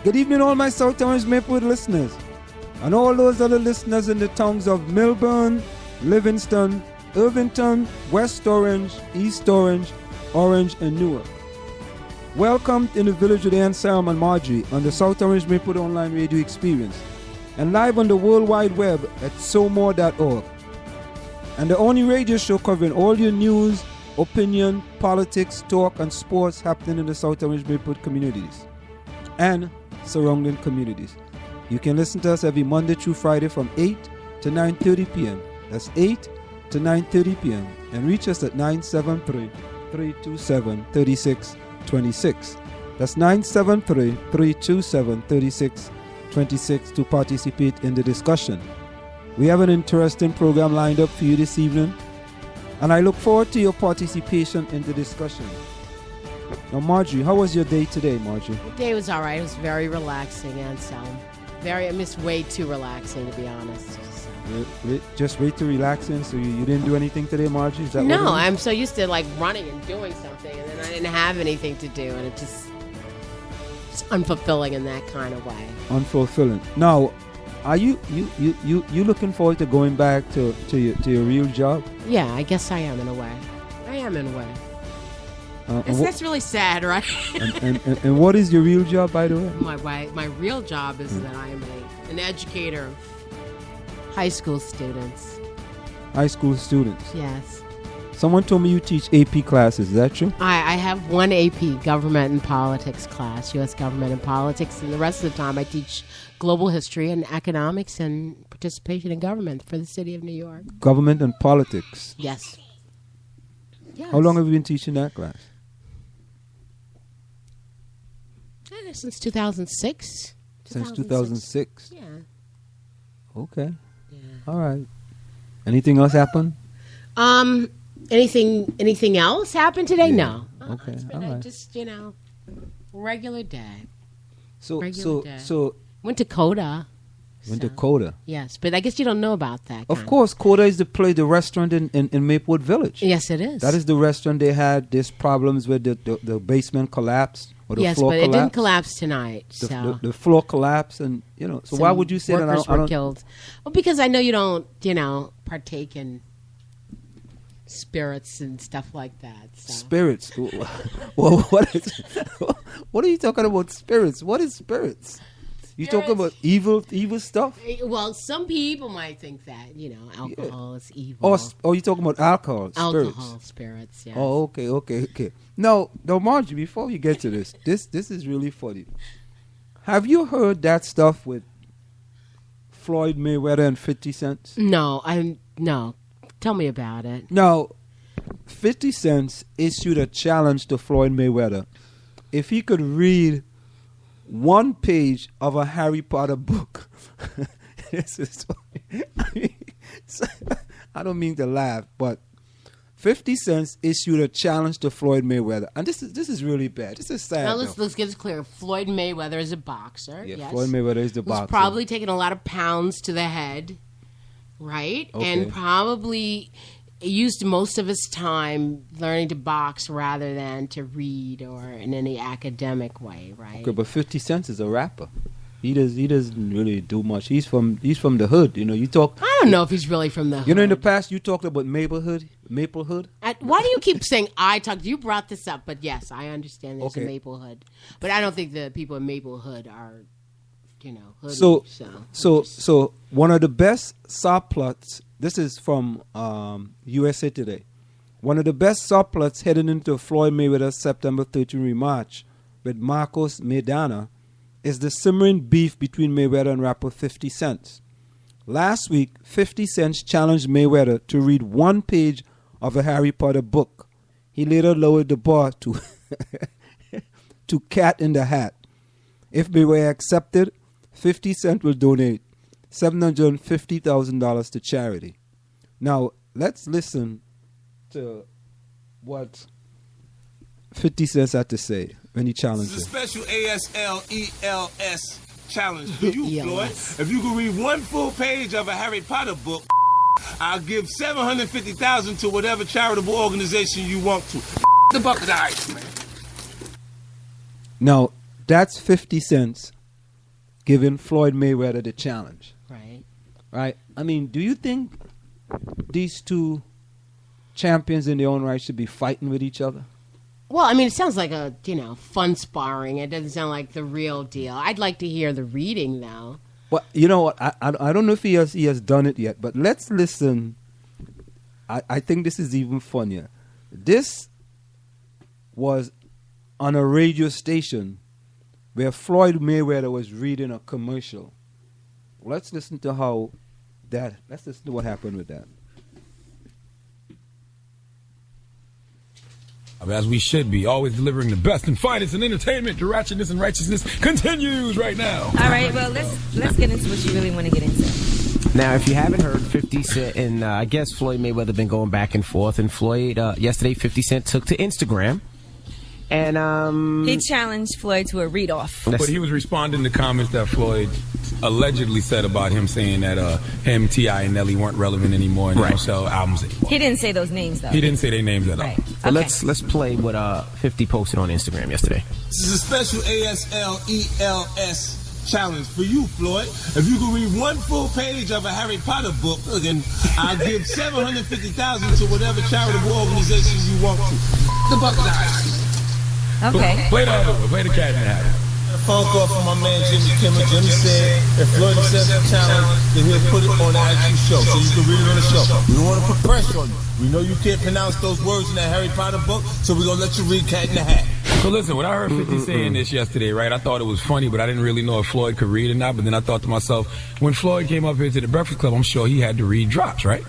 Good evening, all my South Orange Maplewood listeners, and all those other listeners in the towns of Millburn, Livingston, Irvington, West Orange, East Orange, Orange, and Newark. Welcome in the Village with Anselm and Marjorie on the South Orange Maplewood Online Radio Experience, and live on the World Wide Web at somore.org. And the only radio show covering all your news, opinion, politics, talk, and sports happening in the South Orange Maplewood communities and surrounding communities. You can listen to us every Monday through Friday from 8 to 9:30 p.m. That's 8 to 9:30 p.m. And reach us at 973-327-3626. That's 973-327-3626 to participate in the discussion. We have an interesting program lined up for you this evening, and I look forward to your participation in the discussion. Now, Marjorie, how was your day today, Marjorie? The day was all right. It was very relaxing, Anselm. Way too relaxing, to be honest. So. Just way too relaxing? So you didn't do anything today, Marjorie? Is that no, I'm so used to like running and doing something, and then I didn't have anything to do, and it's unfulfilling in that kind of way. Unfulfilling. Now, are you looking forward to going back to your real job? Yeah, I guess I am in a way. That's really sad, right? and what is your real job, by the way? My real job is that I am an educator of high school students. High school students? Yes. Someone told me you teach AP classes. Is that true? I have one AP, Government and Politics class, U.S. Government and Politics, and the rest of the time I teach global history and economics and participation in government for the city of New York. Government and Politics? Yes. How long have you been teaching that class? Since 2006. Since 2006? Yeah. Okay. Yeah. All right. Anything else happen? Anything else happened today? Yeah. No. Okay. It's been just, regular day. So went to Coda. Went to Coda. Yes, but I guess you don't know about that. Of course, Coda is the restaurant in Maplewood Village. Yes, it is. That is the restaurant they had. There's problems with the basement collapsed. Yes, but it didn't collapse tonight. The floor collapsed, and So why would you say that? Workers were killed. Well, because I know you don't, partake in spirits and stuff like that. So. Spirits. Well, what are you talking about? Spirits. What is spirits? You talking about evil stuff? Well, some people might think that alcohol is evil. Oh, you talking about alcohol? Alcohol, spirits. Yes. Oh, okay. No, Margie. Before we get to this is really funny. Have you heard that stuff with Floyd Mayweather and 50 Cent? No. Tell me about it. Now, 50 Cent issued a challenge to Floyd Mayweather. If he could read one page of a Harry Potter book. This is funny. I don't mean to laugh, but 50 Cent issued a challenge to Floyd Mayweather, and this is really bad. This is sad. Now let's get this clear. Floyd Mayweather is a boxer. Yeah, yes. Floyd Mayweather is the boxer. He's probably taken a lot of pounds to the head, right? Okay. And probably used most of his time learning to box rather than to read or in any academic way, right? Okay, but 50 Cent is a rapper. He doesn't really do much. He's from the hood. You talk. I don't know if he's really from the hood. In the past you talked about Maplehood. Why do you keep saying I talked? You brought this up, but yes, I understand there's a Maplehood, but I don't think the people in Maplehood are, hoodie. So one of the best subplots. This is from USA Today. One of the best subplots heading into Floyd Mayweather's September 13 rematch with Marcos Maidana is the simmering beef between Mayweather and rapper 50 Cent. Last week, 50 Cent challenged Mayweather to read one page of a Harry Potter book. He later lowered the bar to Cat in the Hat. If Mayweather accepted, 50 Cent will donate $750,000 to charity. Now, let's listen to what 50 Cent had to say when he challenged him. This is a special ASLELS challenge for you, Floyd. If you can read one full page of a Harry Potter book, I'll give $750,000 to whatever charitable organization you want to. The bucket of ice, man. Now, that's 50 Cent giving Floyd Mayweather the challenge. Right. Right? I mean, do you think these two champions in their own right should be fighting with each other? Well, I mean, it sounds like a, fun sparring. It doesn't sound like the real deal. I'd like to hear the reading, though. Well, you know what? I don't know if he has done it yet, but let's listen. I think this is even funnier. This was on a radio station where Floyd Mayweather was reading a commercial. Let's listen to let's listen to what happened with that. As we should be, always delivering the best and finest in entertainment. The ratchetness and righteousness continues right now. All right, well, let's get into what you really want to get into. Now, if you haven't heard, 50 Cent and I guess Floyd Mayweather been going back and forth, and Floyd, yesterday 50 Cent took to Instagram. And he challenged Floyd to a read-off. But he was responding to comments that Floyd allegedly said about him, saying that him, T.I., and Nelly weren't relevant anymore and they don't sell albums anymore. He didn't say those names, though. He didn't say their names at all. Right. So let's play what 50 posted on Instagram yesterday. This is a special ASLELS challenge for you, Floyd. If you can read one full page of a Harry Potter book, then I'll give $750,000 to whatever charitable organization you want to. The bucket eyes. Okay. Play the other one. Play the cat in the hat. A phone call from my man Jimmy Kimmel. Jimmy said if Floyd accepts the challenge, then he'll put it on the actual show, so you can read it on the show. We don't want to put pressure on you. We know you can't pronounce those words in that Harry Potter book, so we're going to let you read Cat in the Hat. So listen, when I heard 50 saying this yesterday, right, I thought it was funny, but I didn't really know if Floyd could read or not. But then I thought to myself, when Floyd came up here to the Breakfast Club, I'm sure he had to read drops, right?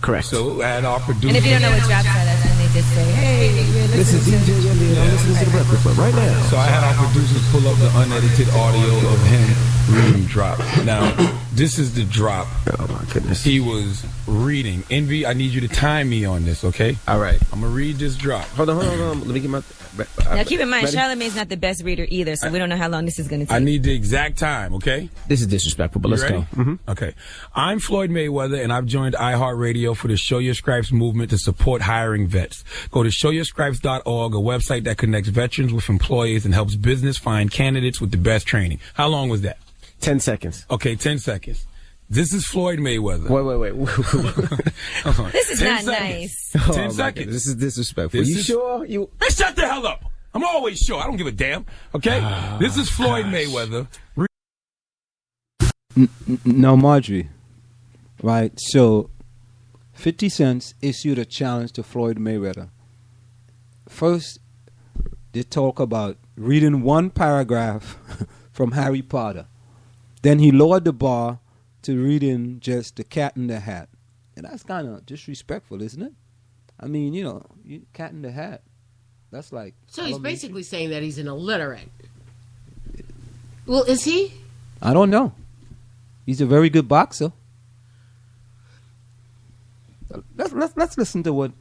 Correct. So I had our producer. And if you don't know what drops are, that's when they just say, hey, This is DJ India, I'm listening to the Breakfast Club right now. So I had our producers pull up the unedited audio of him reading drop. Now, this is the drop. Oh, my goodness. He was reading. Envy, I need you to time me on this, okay? All right. I'm going to read this drop. Hold on. Let me get my... Now, keep in mind, ready? Charlamagne's not the best reader either, so we don't know how long this is going to take. I need the exact time, okay? This is disrespectful, but You let's ready? go. Mm-hmm. Okay. I'm Floyd Mayweather, and I've joined iHeartRadio for the Show Your Stripes movement to support hiring vets. Go to showyourstripes.org, a website that connects veterans with employees and helps business find candidates with the best training. How long was that? 10 seconds. Okay, 10 seconds. This is Floyd Mayweather. Wait. This is 10 not seconds. nice. 10 seconds. This is disrespectful. This You is- sure? Man, shut the hell up. I'm always sure. I don't give a damn. Okay? This is Floyd Mayweather. Now, Marjorie, right? So, 50 Cent issued a challenge to Floyd Mayweather. First, they talk about reading one paragraph from Harry Potter. Then he lowered the bar to reading just The Cat in the Hat. And that's kind of disrespectful, isn't it? I mean, Cat in the Hat. That's like... So he's basically saying that he's an illiterate. Well, is he? I don't know. He's a very good boxer. Let's listen to what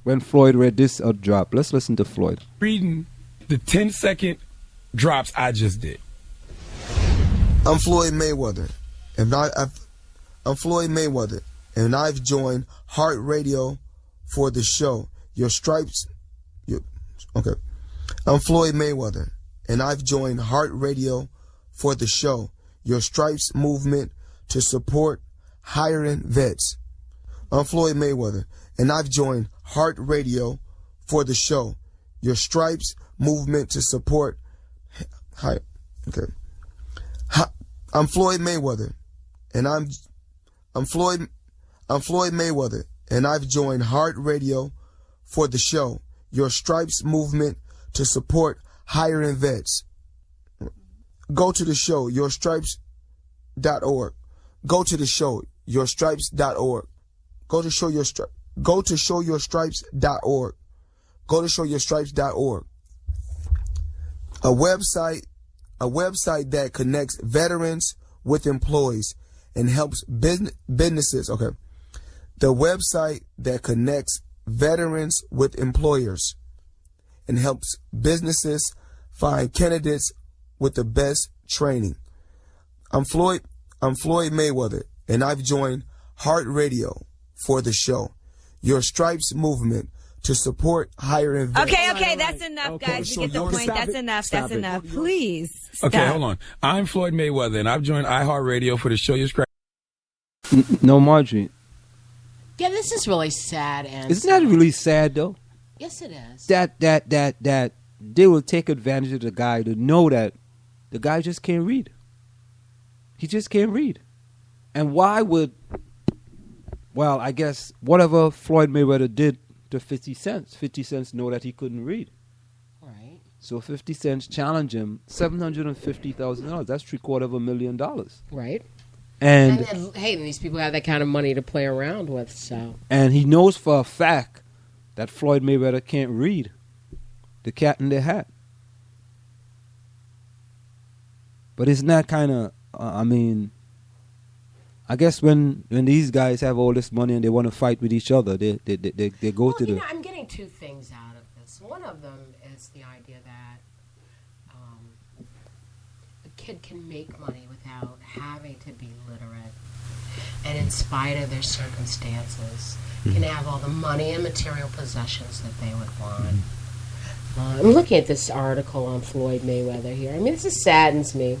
when Floyd read this drop. Let's listen to Floyd Reading the 10-second drops I just did. I'm Floyd Mayweather, and I'm Floyd Mayweather, and I've joined Heart Radio for the show. Your stripes. Okay. I'm Floyd Mayweather, and I've joined Heart Radio for the show. Your Stripes movement to support hiring vets. I'm Floyd Mayweather, and I've joined Heart Radio for the show. Your Stripes movement to support. Okay. I'm Floyd Mayweather, and I'm Floyd Mayweather, and I've joined Heart Radio for the show. Your Stripes movement to support hiring vets. Go to the show, yourstripes.org. Go to the show, yourstripes.org. Go to showyourstripes.org. Go to showyourstripes.org. A website that connects veterans with employees and helps businesses. Okay. The website that connects veterans with employers and helps businesses find candidates with the best training. I'm Floyd Mayweather, and I've joined Heart Radio for the show. Your Stripes movement to support hiring vets. Okay, that's enough, guys. You get the point. That's enough. That's enough. Please stop. Okay, hold on. I'm Floyd Mayweather, and I've joined iHeartRadio for the Show Your Scratch. No, Marjorie. Yeah, this is really sad. And Isn't that really sad, though? Yes, it is. That they will take advantage of the guy to know that the guy just can't read. He just can't read. And why would... Well, I guess whatever Floyd Mayweather did to 50 Cent, 50 Cent know that he couldn't read. Right. So 50 Cent challenged him $750,000. That's $750,000. Right. And hey, these people have that kind of money to play around with, so. And he knows for a fact that Floyd Mayweather can't read the cat in the hat. But isn't that kind of, I guess when these guys have all this money and they want to fight with each other, they go to the... I'm getting two things out of this. One of them is the idea that a kid can make money without having to be literate. And in spite of their circumstances, can have all the money and material possessions that they would want. I'm looking at this article on Floyd Mayweather here. I mean, this saddens me.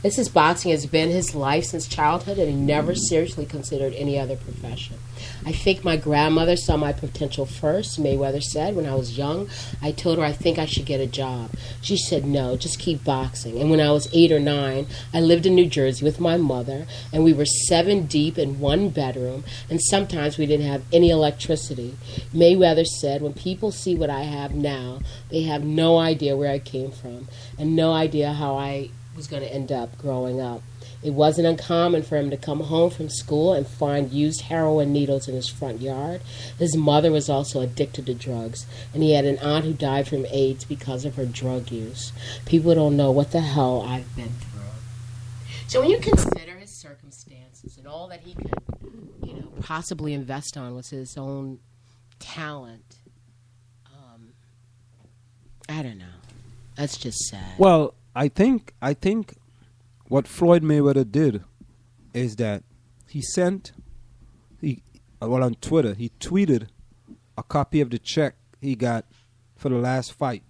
This is boxing has been his life since childhood, and he never seriously considered any other profession. I think my grandmother saw my potential first, Mayweather said. When I was young, I told her I think I should get a job. She said, no, just keep boxing. And when I was 8 or 9, I lived in New Jersey with my mother, and we were 7 deep in one bedroom, and sometimes we didn't have any electricity. Mayweather said, when people see what I have now, they have no idea where I came from, and no idea how I was going to end up growing up. It wasn't uncommon for him to come home from school and find used heroin needles in his front yard. His mother was also addicted to drugs, and he had an aunt who died from AIDS because of her drug use. People don't know what the hell I've been through. So when you consider his circumstances and all that he could, possibly invest on was his own talent, I don't know. That's just sad. Well, I think what Floyd Mayweather did is that on Twitter, he tweeted a copy of the check he got for the last fight,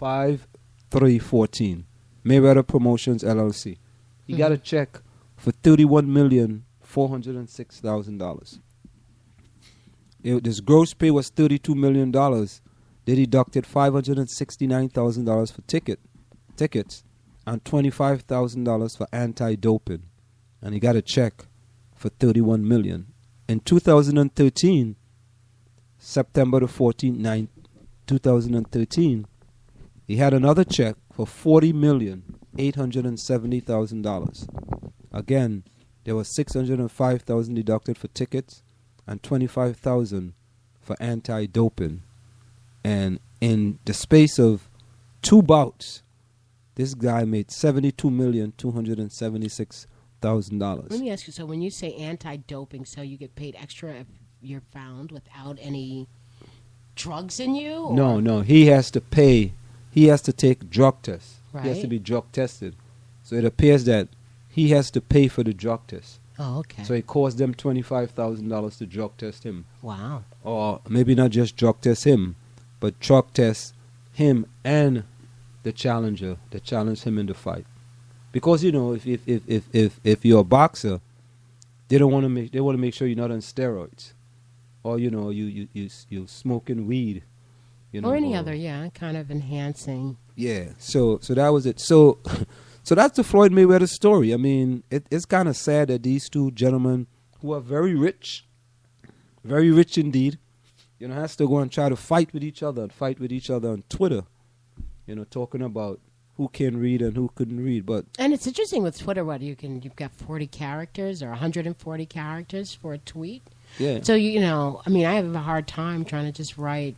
5/3/14, Mayweather Promotions LLC. He got a check for $31,406,000. This gross pay was $32 million. They deducted $569,000 for tickets and $25,000 for anti-doping, and he got a check for $31 million. In 2013, September the 14th, 2013, he had another check for $40,870,000. Again, there was $605,000 deducted for tickets and $25,000 for anti-doping. And in the space of 2 bouts, this guy made $72,276,000. Let me ask you, so when you say anti-doping, so you get paid extra if you're found without any drugs in you? Or? No. He has to pay. He has to take drug tests. Right. He has to be drug tested. So it appears that he has to pay for the drug test. Oh, okay. So it cost them $25,000 to drug test him. Wow. Or maybe not just drug test him, but drug test him and the challenger that challenged him in the fight. Because if you're a boxer, they want to make sure you're not on steroids, or you smoking weed, or any other kind of enhancing. Yeah. So that was it. So that's the Floyd Mayweather story. I mean, it's kind of sad that these two gentlemen who are very rich indeed, has to go and try to fight with each other on Twitter. Talking about who can read and who couldn't read. And it's interesting with Twitter, you've got 40 characters or 140 characters for a tweet. Yeah. So, I have a hard time trying to just write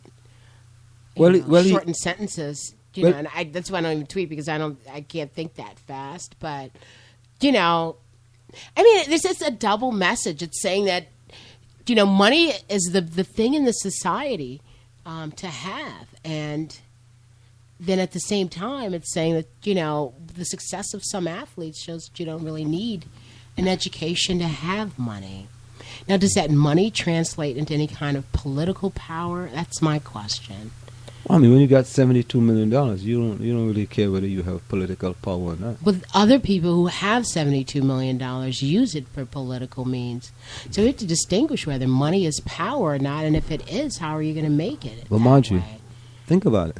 shortened sentences. And that's why I don't even tweet, because I can't think that fast. But, there's just a double message. It's saying that, money is the thing in the society to have. And then at the same time, it's saying that, the success of some athletes shows that you don't really need an education to have money. Now, does that money translate into any kind of political power? That's my question. I mean, when you got $72 million, you don't really care whether you have political power or not. But other people who have $72 million use it for political means. So we have to distinguish whether money is power or not, and if it is, how are you going to make it? Well, Margie, think about it.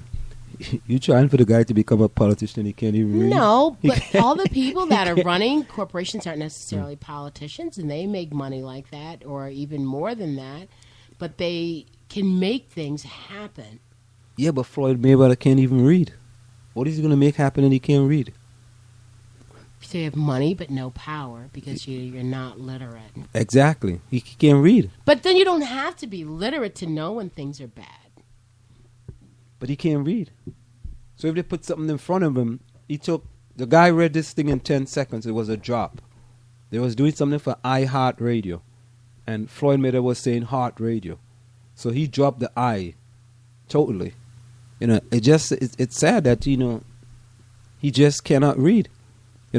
You trying for the guy to become a politician, he can't even read? No, but all the people that are running corporations aren't necessarily politicians, and they make money like that, or even more than that. But they can make things happen. Yeah, but Floyd Mayweather can't even read. What is he going to make happen and he can't read? So you have money but no power because you're not literate. Exactly. He can't read. But then you don't have to be literate to know when things are bad. But he can't read. So if they put something in front of him, the guy read this thing in 10 seconds. It was a drop. They was doing something for iHeart Radio. And Floyd Mayweather was saying heart radio. So he dropped the I totally. It's sad that, he just cannot read.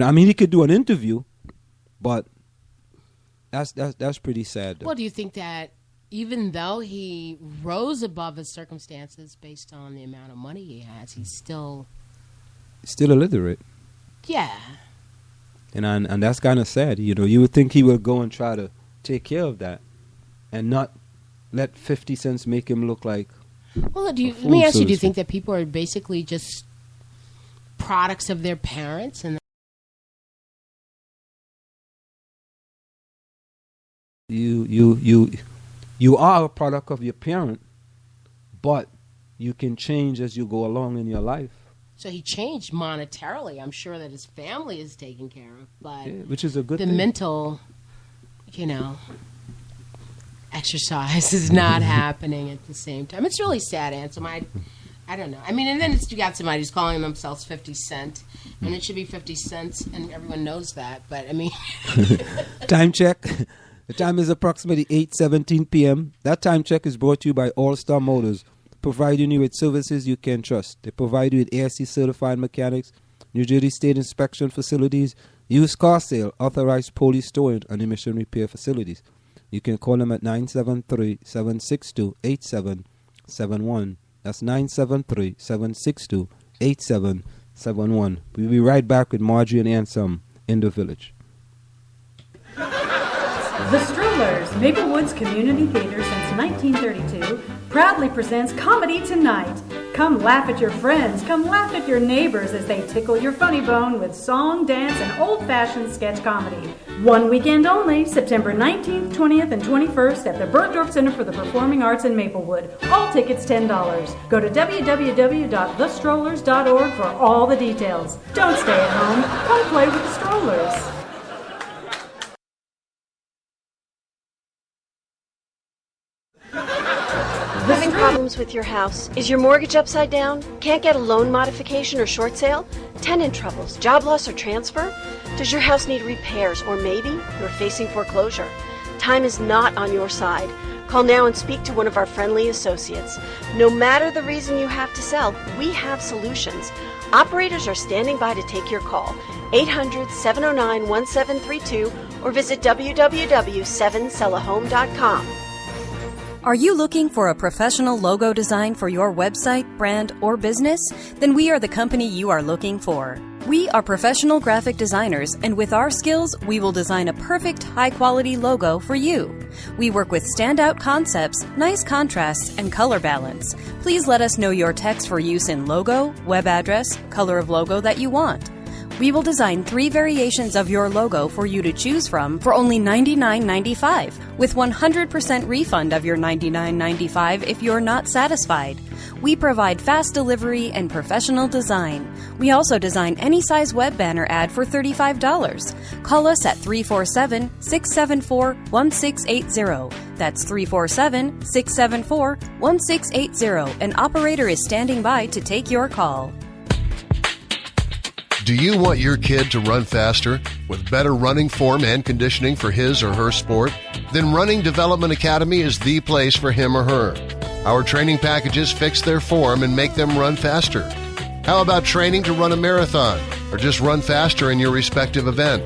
I mean, he could do an interview, but that's pretty sad. Well, do you think that even though he rose above his circumstances based on the amount of money he has, he's still illiterate? Yeah. And that's kind of sad. You would think he would go and try to take care of that and not let 50 cents make him look like. Well, let me ask you, do you think that people are basically just products of their parents? And you are a product of your parent, but you can change as you go along in your life. So he changed monetarily. I'm sure that his family is taken care of, but which is a good thing. The mental, exercise is not happening at the same time. It's really sad, Anselm. I don't know. I mean, and then you got somebody who's calling themselves 50 Cent, and it should be 50 cents, and everyone knows that. But I mean, time check. The time is approximately 8:17 p.m. That time check is brought to you by All Star Motors, providing you with services you can trust. They provide you with ASC certified mechanics, New Jersey State inspection facilities, used car sale, authorized police storage, and emission repair facilities. You can call them at 973-762-8771. That's 973-762-8771. We'll be right back with Margie and Anselm in the Village. The Strollers, Maplewoods Community Theater since 1932, proudly presents Comedy Tonight. Come laugh at your friends, come laugh at your neighbors as they tickle your funny bone with song, dance, and old-fashioned sketch comedy. One weekend only, September 19th, 20th, and 21st at the Bergdorf Center for the Performing Arts in Maplewood. All tickets $10. Go to www.thestrollers.org for all the details. Don't stay at home. Come play with the Strollers. Having problems with your house? Is your mortgage upside down? Can't get a loan modification or short sale? Tenant troubles, job loss, or transfer? Does your house need repairs, or maybe you're facing foreclosure? Time is not on your side. Call now and speak to one of our friendly associates. No matter the reason you have to sell, we have solutions. Operators are standing by to take your call. 800-709-1732 or visit www.7sellahome.com. Are you looking for a professional logo design for your website, brand, or business? Then we are the company you are looking for. We are professional graphic designers, and with our skills, we will design a perfect, high-quality logo for you. We work with standout concepts, nice contrasts, and color balance. Please let us know your text for use in logo, web address, color of logo that you want. We will design 3 variations of your logo for you to choose from for only $99.95, with 100% refund of your $99.95 if you're not satisfied. We provide fast delivery and professional design. We also design any size web banner ad for $35. Call us at 347-674-1680. That's 347-674-1680. An operator is standing by to take your call. Do you want your kid to run faster with better running form and conditioning for his or her sport? Then Running Development Academy is the place for him or her. Our training packages fix their form and make them run faster. How about training to run a marathon or just run faster in your respective event?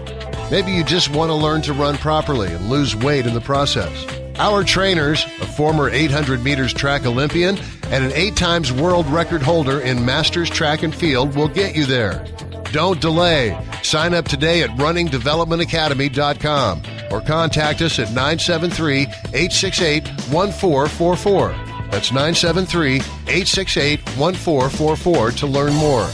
Maybe you just want to learn to run properly and lose weight in the process. Our trainers, a former 800 meters track Olympian and an 8 times world record holder in Masters Track and Field, will get you there. Don't delay. Sign up today at runningdevelopmentacademy.com or contact us at 973-868-1444. That's 973-868-1444 to learn more.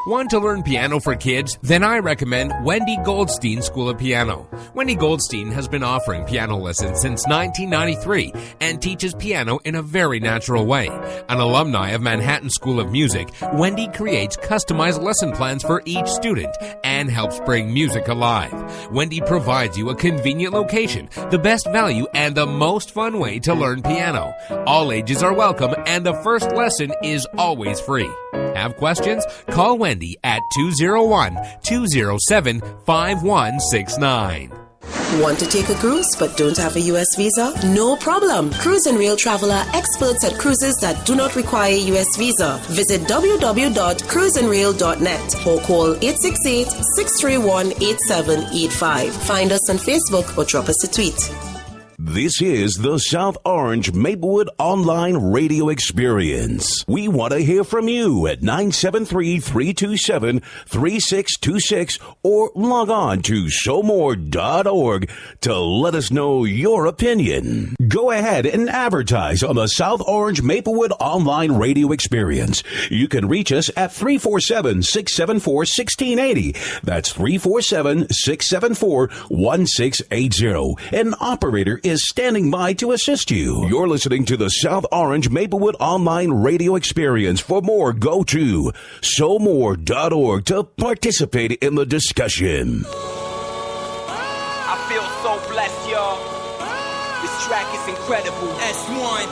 Want to learn piano for kids? Then I recommend Wendy Goldstein School of Piano. Wendy Goldstein has been offering piano lessons since 1993 and teaches piano in a very natural way. An alumni of Manhattan School of Music, Wendy creates customized lesson plans for each student and helps bring music alive. Wendy provides you a convenient location, the best value, and the most fun way to learn piano. All ages are welcome and the first lesson is always free. Have questions? Call Wendy at 201-207-5169. Want to take a cruise but don't have a U.S. visa? No problem. Cruise and Rail Travel are experts at cruises that do not require a U.S. visa. Visit www.cruiseandrail.net or call 868-631-8785. Find us on Facebook or drop us a tweet. This is the South Orange Maplewood Online Radio Experience. We want to hear from you at 973-327-3626 or log on to showmore.org to let us know your opinion. Go ahead and advertise on the South Orange Maplewood Online Radio Experience. You can reach us at 347-674-1680. That's 347-674-1680. An operator is standing by to assist you. You're listening to the South Orange Maplewood Online Radio Experience. For more, go to showmore.org to participate in the discussion. I feel so blessed, y'all. This track is incredible. S1,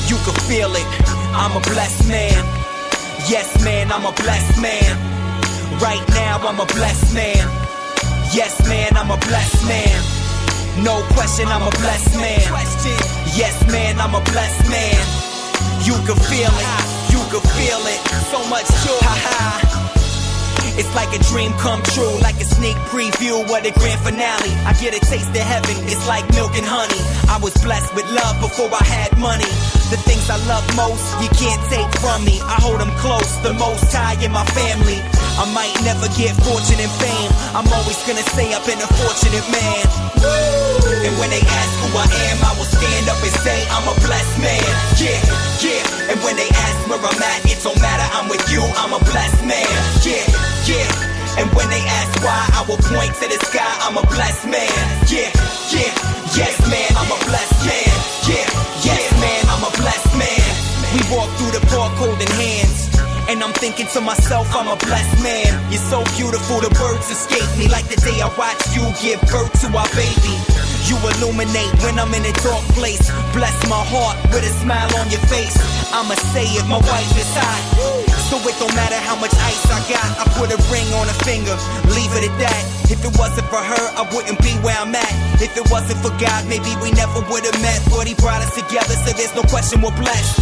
You can feel it. I'm a blessed man. Yes, man, I'm a blessed man. Right now, I'm a blessed man. Yes, man, I'm a blessed man. No question, I'm a blessed man. Yes, man, I'm a blessed man. You can feel it, you can feel it. So much joy. It's like a dream come true, like a sneak preview of the grand finale. I get a taste of heaven, it's like milk and honey. I was blessed with love before I had money. The things I love most, you can't take from me. I hold them close, the most high in my family. I might never get fortune and fame. I'm always gonna say I've been a fortunate man. And when they ask who I am, I will stand up and say I'm a blessed man. Yeah, yeah. And when they ask where I'm at, it don't matter, I'm with you, I'm a blessed man. Yeah, yeah. And when they ask why, I will point to the sky, I'm a blessed man. Yeah, yeah. Yes, man, I'm a blessed man. Yeah, yes, man, I'm a blessed man. We walk through the park holding hands, and I'm thinking to myself, I'm a blessed man. You're so beautiful, the words escape me, like the day I watched you give birth to our baby. You illuminate when I'm in a dark place. Bless my heart with a smile on your face. I'ma say it, my wife is hot, so it don't matter how much ice I got. I put a ring on her finger, leave it at that. If it wasn't for her, I wouldn't be where I'm at. If it wasn't for God, maybe we never would've met. But he brought us together, so there's no question we're blessed.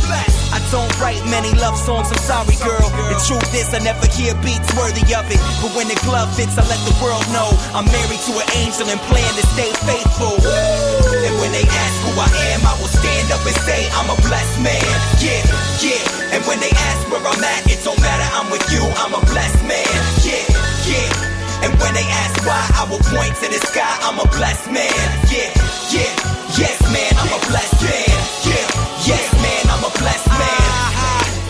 I don't write many love songs, I'm sorry girl. The truth is I never hear beats worthy of it. But when the glove fits, I let the world know I'm married to an angel and plan to stay faithful. And when they ask who I am, I will stand up and say I'm a blessed man. Yeah, yeah. And when they ask where I'm at, it don't matter, I'm with you, I'm a blessed man. Yeah, yeah. And when they ask why, I will point to the sky, I'm a blessed man. Yeah, yeah. Yes, man, I'm a blessed man. Yeah, yes, man, I'm a blessed man.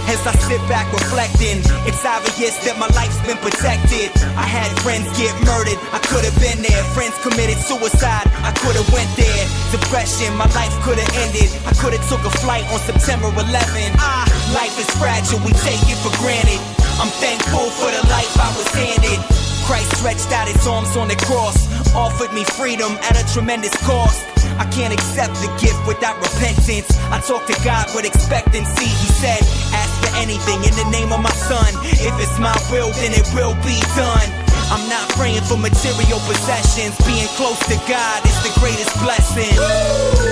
As I sit back reflecting, it's obvious that my life's been protected. I had friends get murdered, I could've been there. Friends committed suicide, I could've went there. Depression, my life could've ended. I could've took a flight on September 11. Life is fragile, we take it for granted. I'm thankful for the life I was handed. Christ stretched out his arms on the cross, offered me freedom at a tremendous cost. I can't accept the gift without repentance. I talk to God with expectancy. He said, ask for anything in the name of my son. If it's my will, then it will be done. I'm not praying for material possessions. Being close to God is the greatest blessing.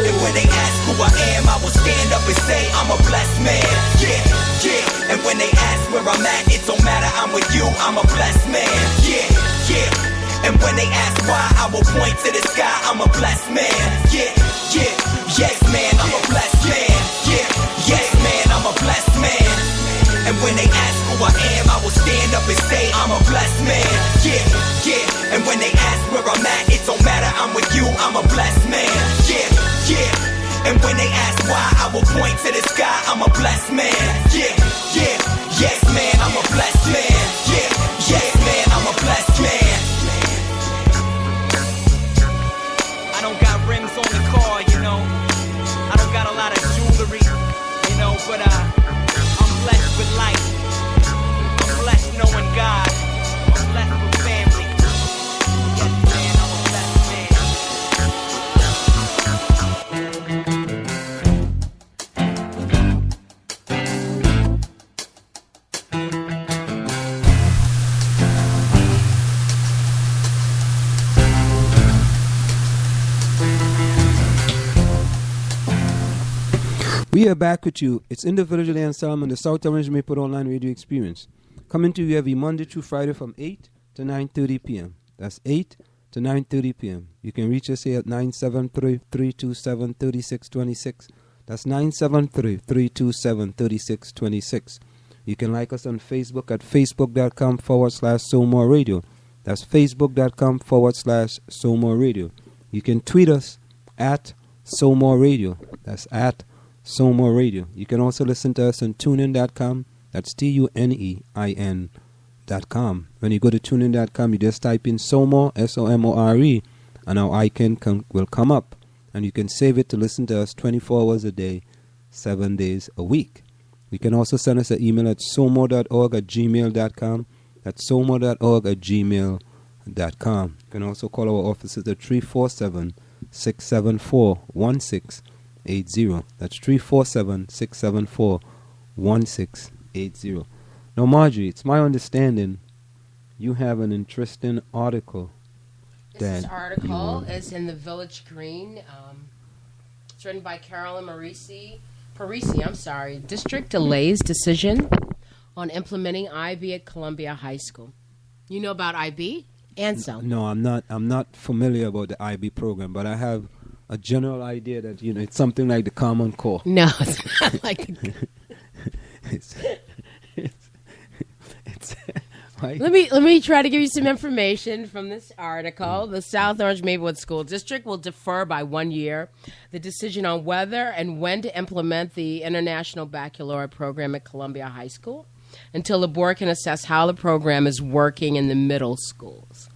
And when they ask who I am, I will stand up and say I'm a blessed man. Yeah, yeah. And when they ask where I'm at, it don't matter, I'm with you, I'm a blessed man. Yeah, yeah. And when they ask why, I will point to the sky. I'm a blessed man. Yeah, yeah, yes man, I'm a blessed man. Yeah, yes man, I'm a blessed man. And when they ask who I am, I will stand up and say I'm a blessed man. Yeah, yeah. And when they ask where I'm at, it don't matter, I'm with you, I'm a blessed man. Yeah, yeah. And when they ask why, I will point to the sky, I'm a blessed man. Yeah, yeah. Yes man, I'm a blessed man. Yeah, yes man, I'm a blessed man. I don't got rims on the car, you know. I don't got a lot of jewelry, you know, but I'm blessed with life. I'm blessed knowing God. I'm blessed with family. Yes man, I'm a blessed man. We are back with you. It's in the Village with Anselm on the South Orange Maple Online Radio Experience. Coming to you every Monday through Friday from 8 to 9:30 p.m. That's 8 to 9:30 p.m. You can reach us here at 973-327-3626. That's 973-327-3626. You can like us on Facebook at facebook.com/SoMore Radio. That's facebook.com/SoMore Radio. You can tweet us at SoMore Radio. That's at SoMore Radio. You can also listen to us on tunein.com. That's TUNEIN.com. When you go to tunein.com, you just type in SoMore, SOMORE, and our icon will come up. And you can save it to listen to us 24 hours a day, 7 days a week. You can also send us an email at somore.org@gmail.com. That's somore.org@gmail.com. You can also call our offices at 347-674-1680. That's 347-674-1680. Now, Marjorie, it's my understanding you have an interesting article. This article is in the Village Green. It's written by Carolyn Parisi. District delays decision on implementing IB at Columbia High School. You know about IB? Anselm. No, I'm not familiar about the IB program, but I have a general idea that it's something like the Common Core. No, it's not like. it's like, Let me try to give you some information from this article. The South Orange Maplewood School District will defer by 1 year the decision on whether and when to implement the International Baccalaureate program at Columbia High School until the board can assess how the program is working in the middle schools.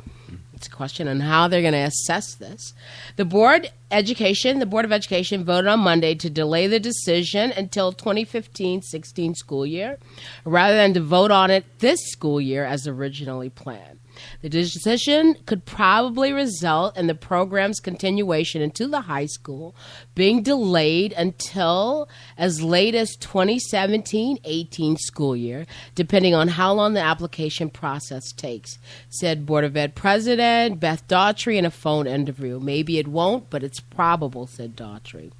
It's a question on how they're going to assess this. The Board of Education voted on Monday to delay the decision until 2015-16 school year, rather than to vote on it this school year as originally planned. The decision could probably result in the program's continuation into the high school being delayed until as late as 2017-18 school year, depending on how long the application process takes, said Board of Ed President Beth Daughtry in a phone interview. Maybe it won't, but it's probable, said Daughtry.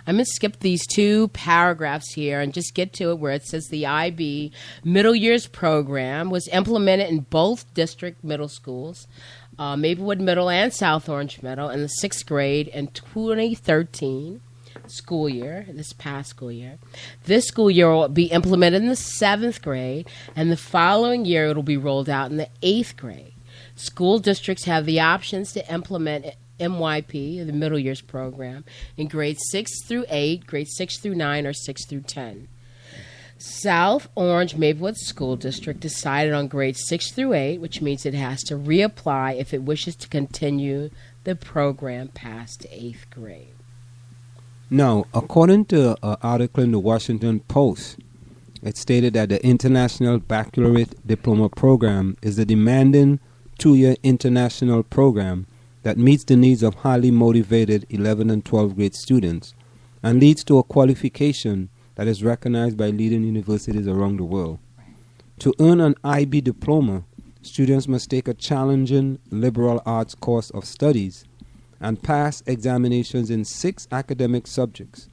I'm going to skip these two paragraphs here and just get to it where it says the IB Middle Years Program was implemented in both district middle schools, Maplewood Middle and South Orange Middle, in the 6th grade in 2013 school year, this past school year. This school year will be implemented in the 7th grade, and the following year it will be rolled out in the 8th grade. School districts have the options to implement MYP, the Middle Years Program, in grades 6 through 8, grades 6 through 9, or 6 through 10. South Orange Maplewood School District decided on grades 6 through 8, which means it has to reapply if it wishes to continue the program past 8th grade. Now, according to an article in the Washington Post, it stated that the International Baccalaureate Diploma Program is a demanding 2-year international program that meets the needs of highly motivated 11 and 12 grade students and leads to a qualification that is recognized by leading universities around the world. To earn an IB diploma, students must take a challenging liberal arts course of studies and pass examinations in 6 academic subjects.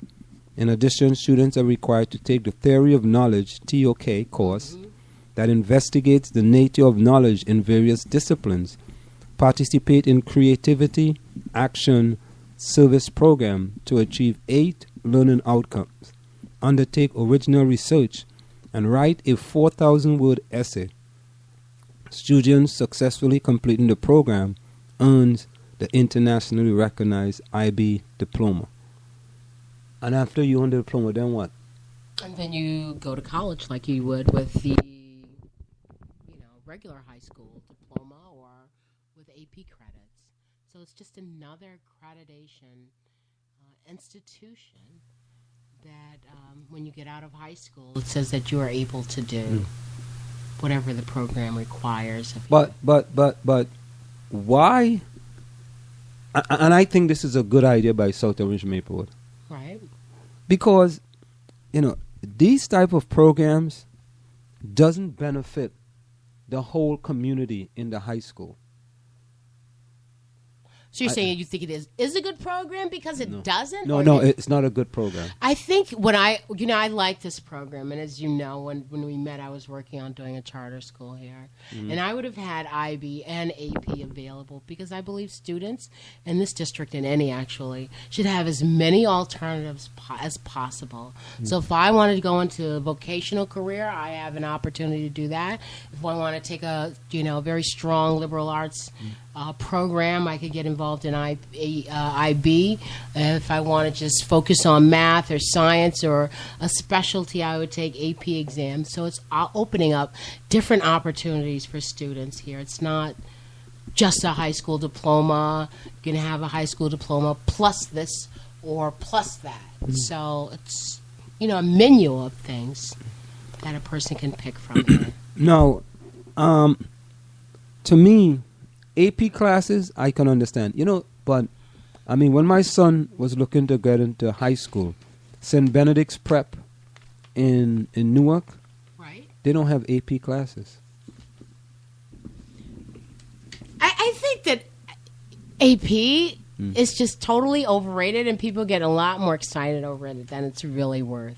In addition, students are required to take the Theory of Knowledge (TOK) course that investigates the nature of knowledge in various disciplines, participate in creativity, action, service program to achieve 8 learning outcomes, undertake original research, and write a 4,000-word essay. Students successfully completing the program earns the internationally recognized IB diploma. And after you earn the diploma, then what? And then you go to college like you would with the regular high school diploma or with AP credits. So it's just another accreditation institution that when you get out of high school, it says that you are able to do whatever the program requires. But why? And I think this is a good idea by South Orange Maplewood. Right. Because, these type of programs doesn't benefit the whole community in the high school. So you're saying you think it is a good program because it doesn't? No, it's not a good program. I think when I like this program, and as you know, when we met, I was working on doing a charter school here, and I would have had IB and AP available because I believe students in this district and any actually should have as many alternatives as possible. So if I wanted to go into a vocational career, I have an opportunity to do that. If I want to take a very strong liberal arts program, I could get involved in IB. If I want to just focus on math or science or a specialty, I would take AP exams. So it's opening up different opportunities for students here. It's not just a high school diploma. You can have a high school diploma plus this or plus that. So it's, a menu of things that a person can pick from here. Now, to me, AP classes, I can understand. But, when my son was looking to get into high school, St. Benedict's Prep in Newark, right? They don't have AP classes. I think that AP is just totally overrated, and people get a lot more excited over it than it's really worth.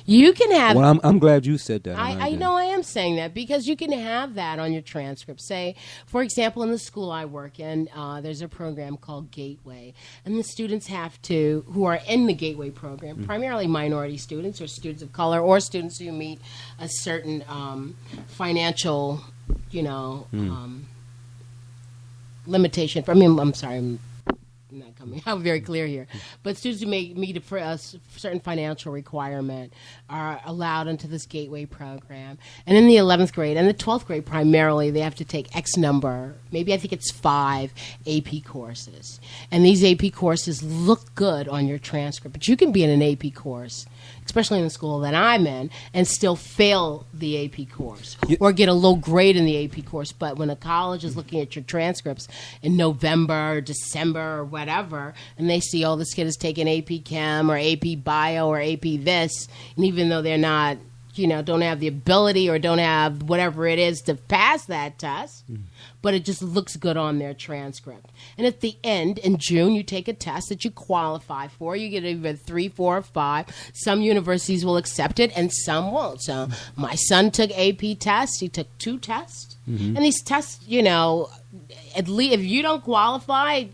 You can have... Well, I'm glad you said that. I know I am saying that because you can have that on your transcript. Say, for example, in the school I work in, there's a program called Gateway. And the students have to, who are in the Gateway program, primarily minority students or students of color or students who meet a certain financial, limitation. I'm sorry, I'm not coming out very clear here, but students who may meet a certain financial requirement are allowed into this Gateway program. And in the 11th grade and the 12th grade primarily, they have to take X number, maybe I think it's 5 AP courses. And these AP courses look good on your transcript, but you can be in an AP course, especially in the school that I'm in, and still fail the AP course or get a low grade in the AP course. But when a college is looking at your transcripts in November or December or whatever, and they see, this kid is taking AP Chem or AP Bio or AP this, and even though they're not, don't have the ability or don't have whatever it is to pass that test, but it just looks good on their transcript. And at the end, in June, you take a test that you qualify for. You get either 3, 4, or 5. Some universities will accept it and some won't. So my son took AP tests. He took 2 tests. And these tests, at least if you don't qualify,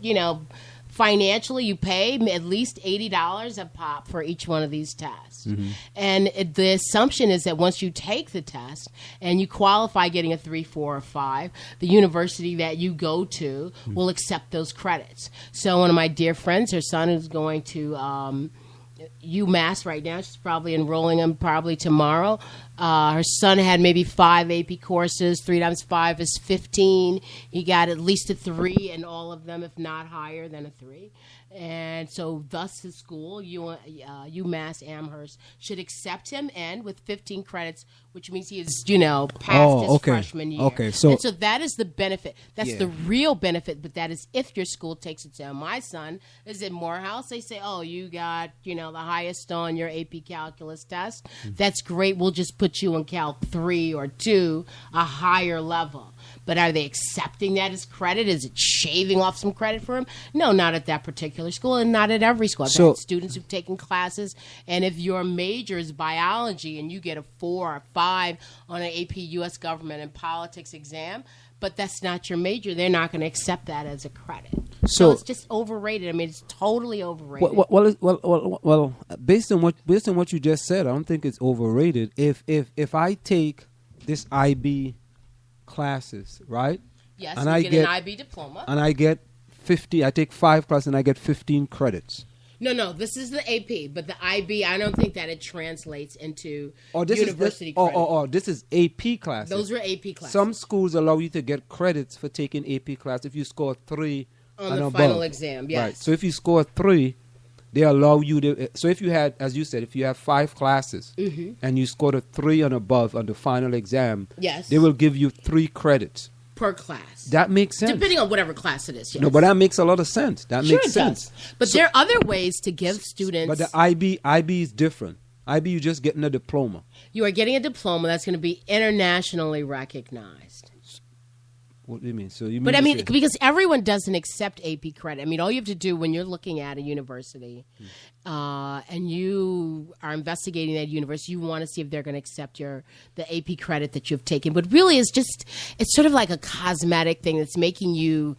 financially, you pay at least $80 a pop for each one of these tests. And the assumption is that once you take the test and you qualify getting a 3, 4, or 5, the university that you go to will accept those credits. So one of my dear friends, her son is going to UMass right now. She's probably enrolling him probably tomorrow. Her son had maybe 5 AP courses. 3 times 5 is 15. He got at least a 3 in all of them, if not higher than a 3. And so thus his school, UMass Amherst, should accept him and with 15 credits, which means he has, passed his freshman year. Okay, so that is the benefit. That's the real benefit, but that is if your school takes it down. My son is at Morehouse. They say, you got, the highest on your AP Calculus test. That's great. We'll just put you in Cal 3 or 2, a higher level. But are they accepting that as credit? Is it shaving off some credit for him? No, not at that particular school and not at every school. I've had students who've taken classes, and if your major is biology and you get a 4 or 5 on an AP U.S. government and politics exam, but that's not your major, they're not going to accept that as a credit. So So it's just overrated. I mean, it's totally overrated. Well, based on what you just said, I don't think it's overrated. If I take this IB classes, right? Yes, and you I get an IB diploma. And I get 50. I take 5 classes and I get 15 credits. No, this is the AP, but the IB, I don't think that it translates into This university is credit. this is AP classes. Those are AP classes. Some schools allow you to get credits for taking AP class if you score 3 on and the above. final exam, yes. Right. So if you score 3, they allow you to. So if you had, as you said, if you have 5 classes and you scored a 3 and above on the final exam, Yes. they will give you 3 credits per class. That makes sense. Depending on whatever class it is, yes. No, but that makes a lot of sense. That Sure makes it sense. does. But there are other ways to give students. But the IB is different. IB, you're just getting a diploma. You are getting a diploma that's going to be internationally recognized. What do you mean? So you mean? But I to mean, say- because everyone doesn't accept AP credit. I mean, all you have to do when you're looking at a university and you are investigating that university, you want to see if they're going to accept the AP credit that you've taken. But really, it's sort of like a cosmetic thing that's making you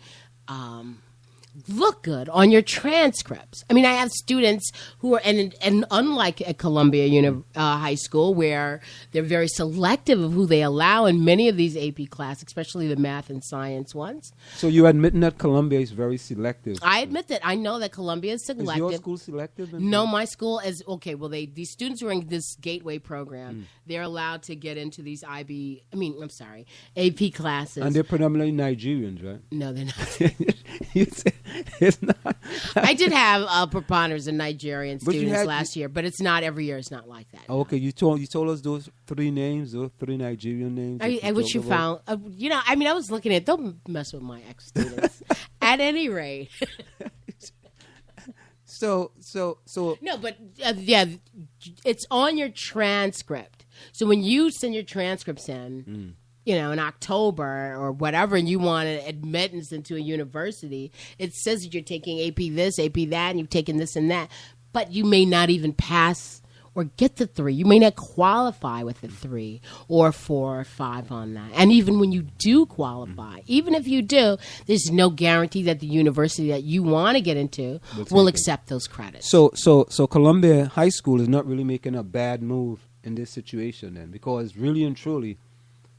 look good on your transcripts. I mean, I have students who are, and unlike at Columbia High School, where they're very selective of who they allow in many of these AP classes, especially the math and science ones. So you're admitting that Columbia is very selective. I admit that. I know that Columbia is selective. Is your school selective? No, my school is okay. Well, these students who are in this Gateway program, they're allowed to get into these AP classes. And they're predominantly Nigerians, right? No, they're not. You said it's not. I did have a preponderance of Nigerian But you students had- last year, but it's not every year. It's not like that. Okay, you told us those 3 names, those 3 Nigerian names. Which you found, I was looking at. Don't mess with my ex students. At any rate. So No, but it's on your transcript. So when you send your transcripts in, in October or whatever, and you want an admittance into a university, it says that you're taking AP this, AP that, and you've taken this and that, but you may not even pass or get the 3. You may not qualify with the 3 or 4 or 5 on that. And even when you do qualify, even if you do, there's no guarantee that the university that you want to get into will accept those credits. So Columbia High School is not really making a bad move in this situation then, because really and truly,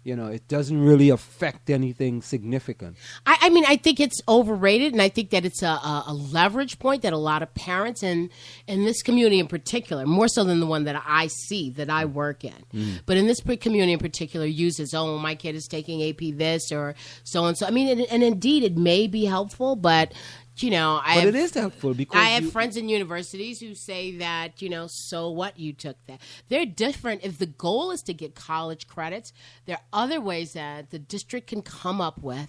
it doesn't really affect anything significant. I mean, I think it's overrated, and I think that it's a leverage point that a lot of parents in this community in particular, more so than the one that I see, that I work in, but in this community in particular, uses, my kid is taking AP this or so-and-so. I mean, and indeed, it may be helpful, but... it is helpful because I have friends in universities who say that, so what, you took that. They're different. If the goal is to get college credits, there are other ways that the district can come up with,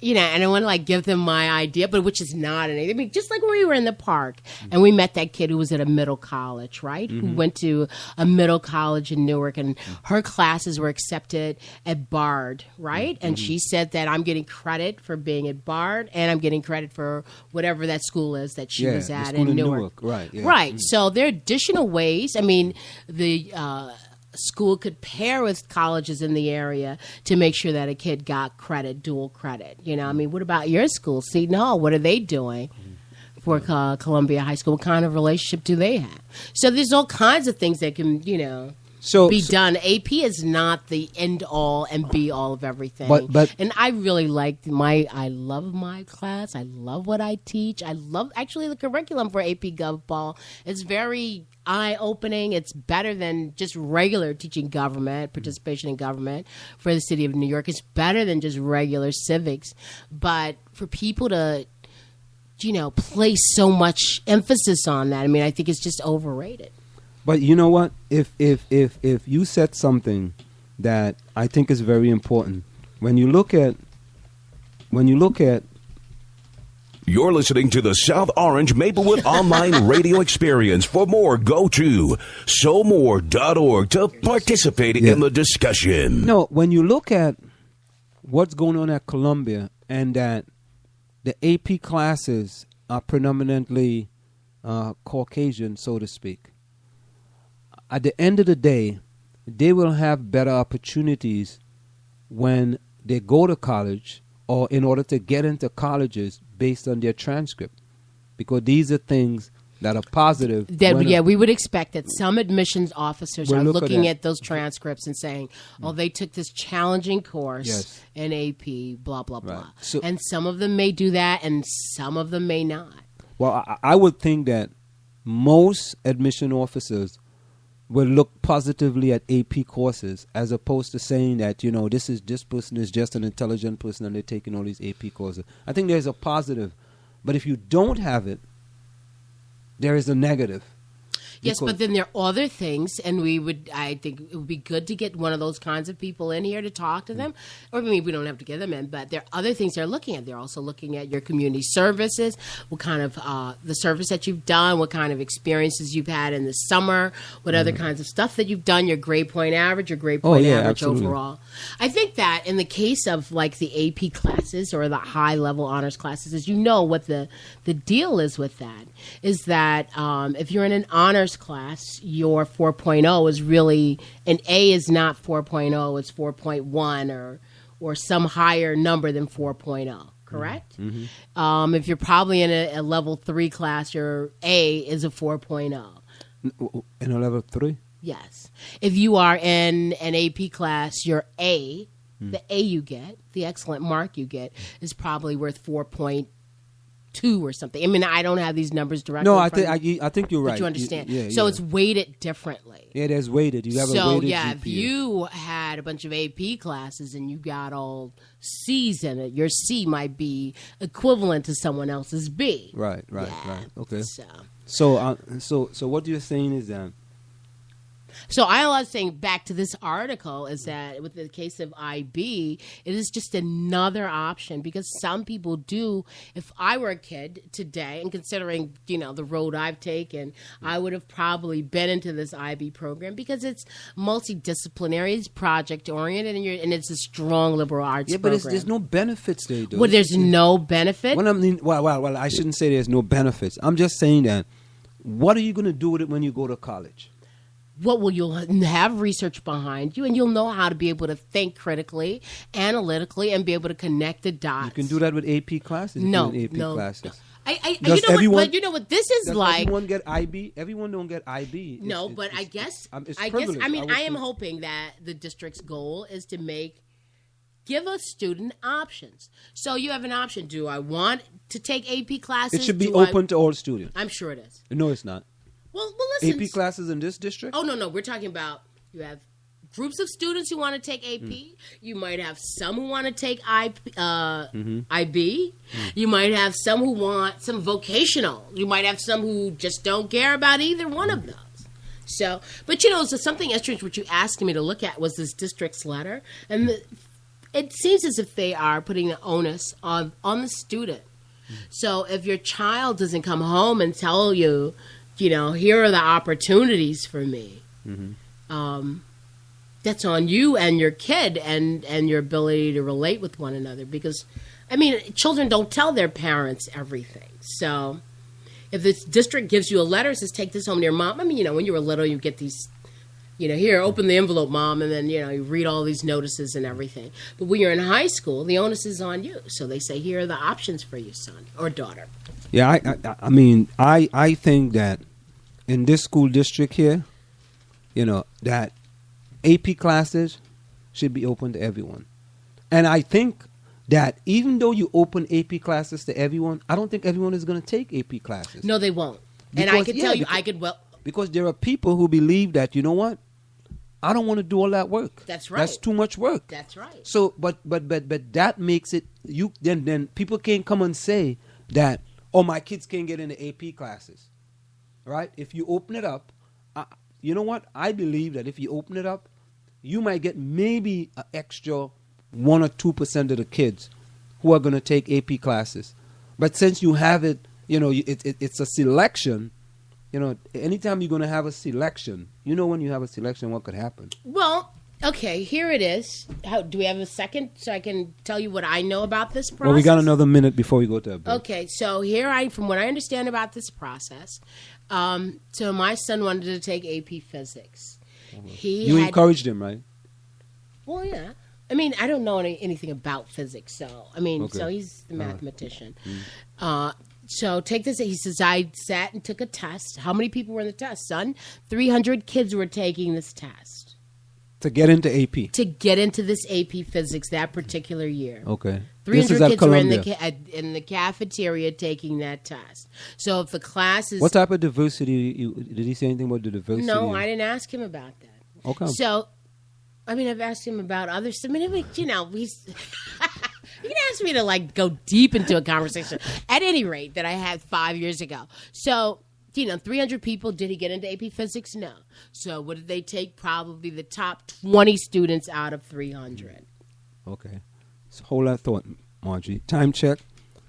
and I want to give them my idea, but which is not anything. I mean, just like when we were in the park and we met that kid who was at a middle college, right? Who went to a middle college in Newark, and her classes were accepted at Bard, right? And she said that I'm getting credit for being at Bard, and I'm getting credit for whatever that school is that she was at in Newark. Right. Yeah. Right. So there are additional ways. I mean, the school could pair with colleges in the area to make sure that a kid got credit, dual credit. I mean, what about your school, Seton Hall? What are they doing for Columbia High School? What kind of relationship do they have? So there's all kinds of things that can, be done. AP is not the end all and be all of everything. But and I really I love my class. I love what I teach. I love actually the curriculum for AP Gov Ball. It's very eye-opening. It's better than just regular teaching government, participation in government for the city of New York. It's better than just regular civics. But for people to place so much emphasis on that, I mean, I think it's just overrated. But you know what? If you said something that I think is very important, when you look at You're listening to the South Orange Maplewood Online Radio Experience. For more, go to SoMore.org to participate in the discussion. No, when you look at what's going on at Columbia and that the AP classes are predominantly Caucasian, so to speak, at the end of the day, they will have better opportunities when they go to college or in order to get into colleges based on their transcript. Because these are things that are positive. We would expect that some admissions officers are looking at those transcripts and saying, oh, they took this challenging course in AP, blah, blah, blah. So, and some of them may do that and some of them may not. Well, I would think that most admission officers will look positively at AP courses as opposed to saying that, this person is just an intelligent person and they're taking all these AP courses. I think there's a positive. But if you don't have it, there is a negative. Yes, but then there are other things, and I think it would be good to get one of those kinds of people in here to talk to them. Or, I mean, we don't have to get them in, but there are other things they're looking at. They're also looking at your community services, what kind of the service that you've done, what kind of experiences you've had in the summer, what other kinds of stuff that you've done, your grade point average, your grade point average overall. I think that in the case of like the AP classes or the high level honors classes, as you know what the deal is with that, is that if you're in an honors class, your 4.0 is really, an A is not 4.0, it's 4.1 or some higher number than 4.0, correct? Mm-hmm. If you're probably in a level 3 class, your A is a 4.0. In a level 3? Yes. If you are in an AP class, your A, the A you get, the excellent mark you get, is probably worth 4.2 or something. I mean, I don't have these numbers directly. No, I think you're right. But you understand. It's weighted differently. Yeah, there's weighted. You have a weighted GPA. If you had a bunch of AP classes and you got all C's in it, your C might be equivalent to someone else's B. Right. Okay. So what you're saying is that. So I was saying back to this article is that with the case of IB, it is just another option because some people do. If I were a kid today and considering, the road I've taken, I would have probably been into this IB program because it's multidisciplinary, it's project oriented, and it's a strong liberal arts program. But there's no benefits there, though. Well, there's no benefit? Well, I shouldn't say there's no benefits. I'm just saying that what are you going to do with it when you go to college? You'll have research behind you, and you'll know how to be able to think critically, analytically, and be able to connect the dots. You can do that with AP classes. No. Classes. You know what this is like. Everyone get IB. Everyone don't get IB. I guess. I am hoping that the district's goal is to give a student options. So you have an option. Do I want to take AP classes? It should be open to all students. I'm sure it is. No, it's not. Well, listen. AP classes in this district? Oh, no. We're talking about you have groups of students who want to take AP. You might have some who want to take IB. You might have some who want some vocational. You might have some who just don't care about either one of those. So something interesting what you asked me to look at was this district's letter. And it seems as if they are putting the onus on the student. So if your child doesn't come home and tell you, here are the opportunities for me. That's on you and your kid and your ability to relate with one another. Because, children don't tell their parents everything. So if the district gives you a letter, says, take this home to your mom. When you were little, you get these, here, open the envelope, mom. And then, you read all these notices and everything. But when you're in high school, the onus is on you. So they say, here are the options for you, son or daughter. Yeah, I think that in this school district here, that AP classes should be open to everyone. And I think that even though you open AP classes to everyone, I don't think everyone is going to take AP classes. No, they won't. And I can tell you, because there are people who believe that, I don't want to do all that work. That's right. That's too much work. That's right. So, but that makes it, then people can't come and say that, oh, my kids can't get into AP classes, right? If you open it up, you know what? I believe that if you open it up, you might get maybe an extra 1 or 2% of the kids who are going to take AP classes. But since you have it, it's a selection. Anytime you're going to have a selection, when you have a selection, what could happen? Well, okay, here it is. Do we have a second so I can tell you what I know about this process? Well, we got another minute before we go to a break. Okay, so from what I understand about this process, so my son wanted to take AP Physics. You encouraged him, right? Well, yeah. I mean, I don't know anything about physics, so so he's the mathematician. So take this. He says, I sat and took a test. How many people were in the test, son? 300 kids were taking this test. To get into AP? To get into this AP physics that particular year. Okay. 300 kids were in the cafeteria taking that test. So if the class is... What type of diversity? Did he say anything about the diversity? No, I didn't ask him about that. Okay. So, I've asked him about others. He's... You can ask me to go deep into a conversation. At any rate, that I had 5 years ago. So, 300 people. Did he get into AP Physics? No. So what did they take? Probably the top 20 students out of 300. Okay. So hold that thought, Margie. Time check.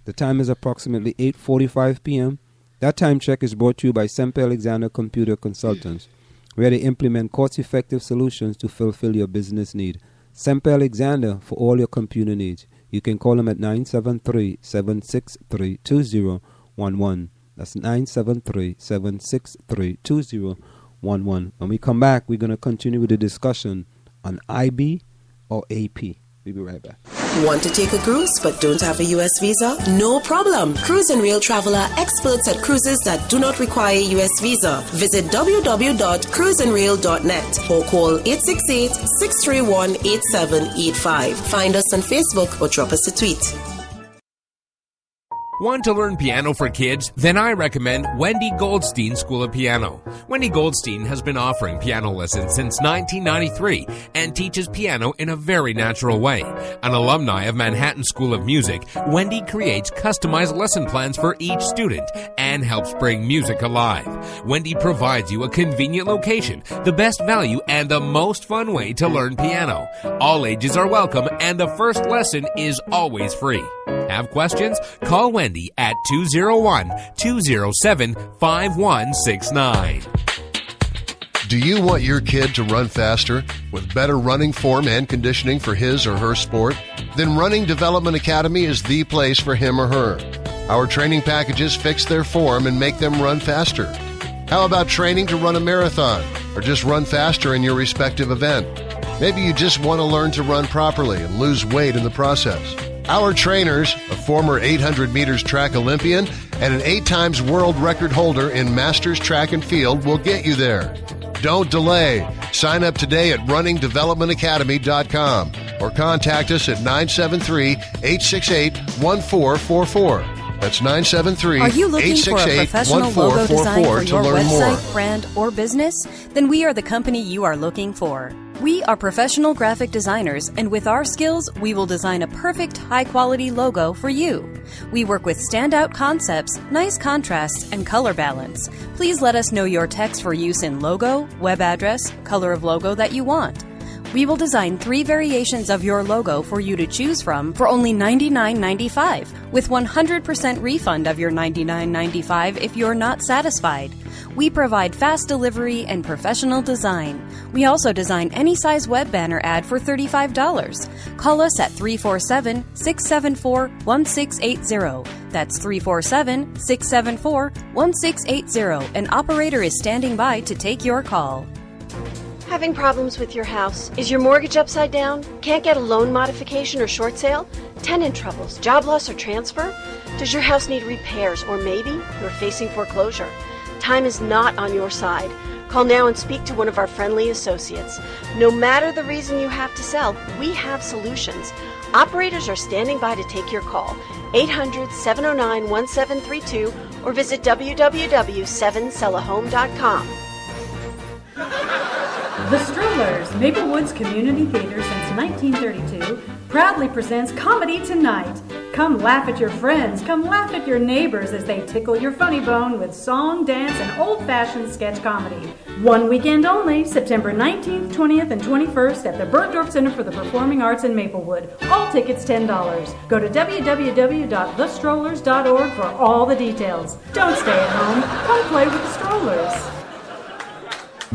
The time is approximately 8:45 p.m. That time check is brought to you by Semper Alexander Computer Consultants, where they implement cost-effective solutions to fulfill your business need. Semper Alexander for all your computer needs. You can call them at 973-763-2011. That's 973-763-2011. When we come back, we're going to continue with the discussion on IB or AP. We'll be right back. Want to take a cruise but don't have a U.S. visa? No problem. Cruise and Rail Traveler, experts at cruises that do not require U.S. visa. Visit www.cruiseandrail.net or call 868-631-8785. Find us on Facebook or drop us a tweet. Want to learn piano for kids? Then I recommend Wendy Goldstein School of Piano. Wendy Goldstein has been offering piano lessons since 1993 and teaches piano in a very natural way. An alumni of Manhattan School of Music, Wendy creates customized lesson plans for each student and helps bring music alive. Wendy provides you a convenient location, the best value, and the most fun way to learn piano. All ages are welcome and the first lesson is always free. Have questions? Call Wendy at 201-207-5169. Do you want your kid to run faster with better running form and conditioning for his or her sport? Then Running Development Academy is the place for him or her. Our training packages fix their form and make them run faster. How about training to run a marathon or just run faster in your respective event? Maybe you just want to learn to run properly and lose weight in the process. Our trainers, a former 800 meters track Olympian and an 8 times world record holder in Masters Track and Field, will get you there. Don't delay. Sign up today at runningdevelopmentacademy.com or contact us at 973-868-1444. That's 973-868-1444 Are you looking for a professional logo design for your website, brand, or business? Then we are the company you are looking for. We are professional graphic designers, and with our skills, we will design a perfect, high-quality logo for you. We work with standout concepts, nice contrasts, and color balance. Please let us know your text for use in logo, web address, color of logo that you want. We will design 3 variations of your logo for you to choose from for only $99.95, with 100% refund of your $99.95 if you're not satisfied. We provide fast delivery and professional design. We also design any size web banner ad for $35. Call us at 347-674-1680. That's 347-674-1680. An operator is standing by to take your call. Having problems with your house? Is your mortgage upside down? Can't get a loan modification or short sale? Tenant troubles, job loss or transfer? Does your house need repairs, or maybe you're facing foreclosure? Time is not on your side. Call now and speak to one of our friendly associates. No matter the reason you have to sell, we have solutions. Operators are standing by to take your call. 800-709-1732 or visit www.7sellahome.com. The Strollers, Maplewoods Community Theater since 1932, proudly presents Comedy Tonight. Come laugh at your friends, come laugh at your neighbors as they tickle your funny bone with song, dance, and old-fashioned sketch comedy. One weekend only, September 19th, 20th, and 21st at the Bergdorf Center for the Performing Arts in Maplewood. All tickets $10. Go to www.thestrollers.org for all the details. Don't stay at home. Come play with the Strollers.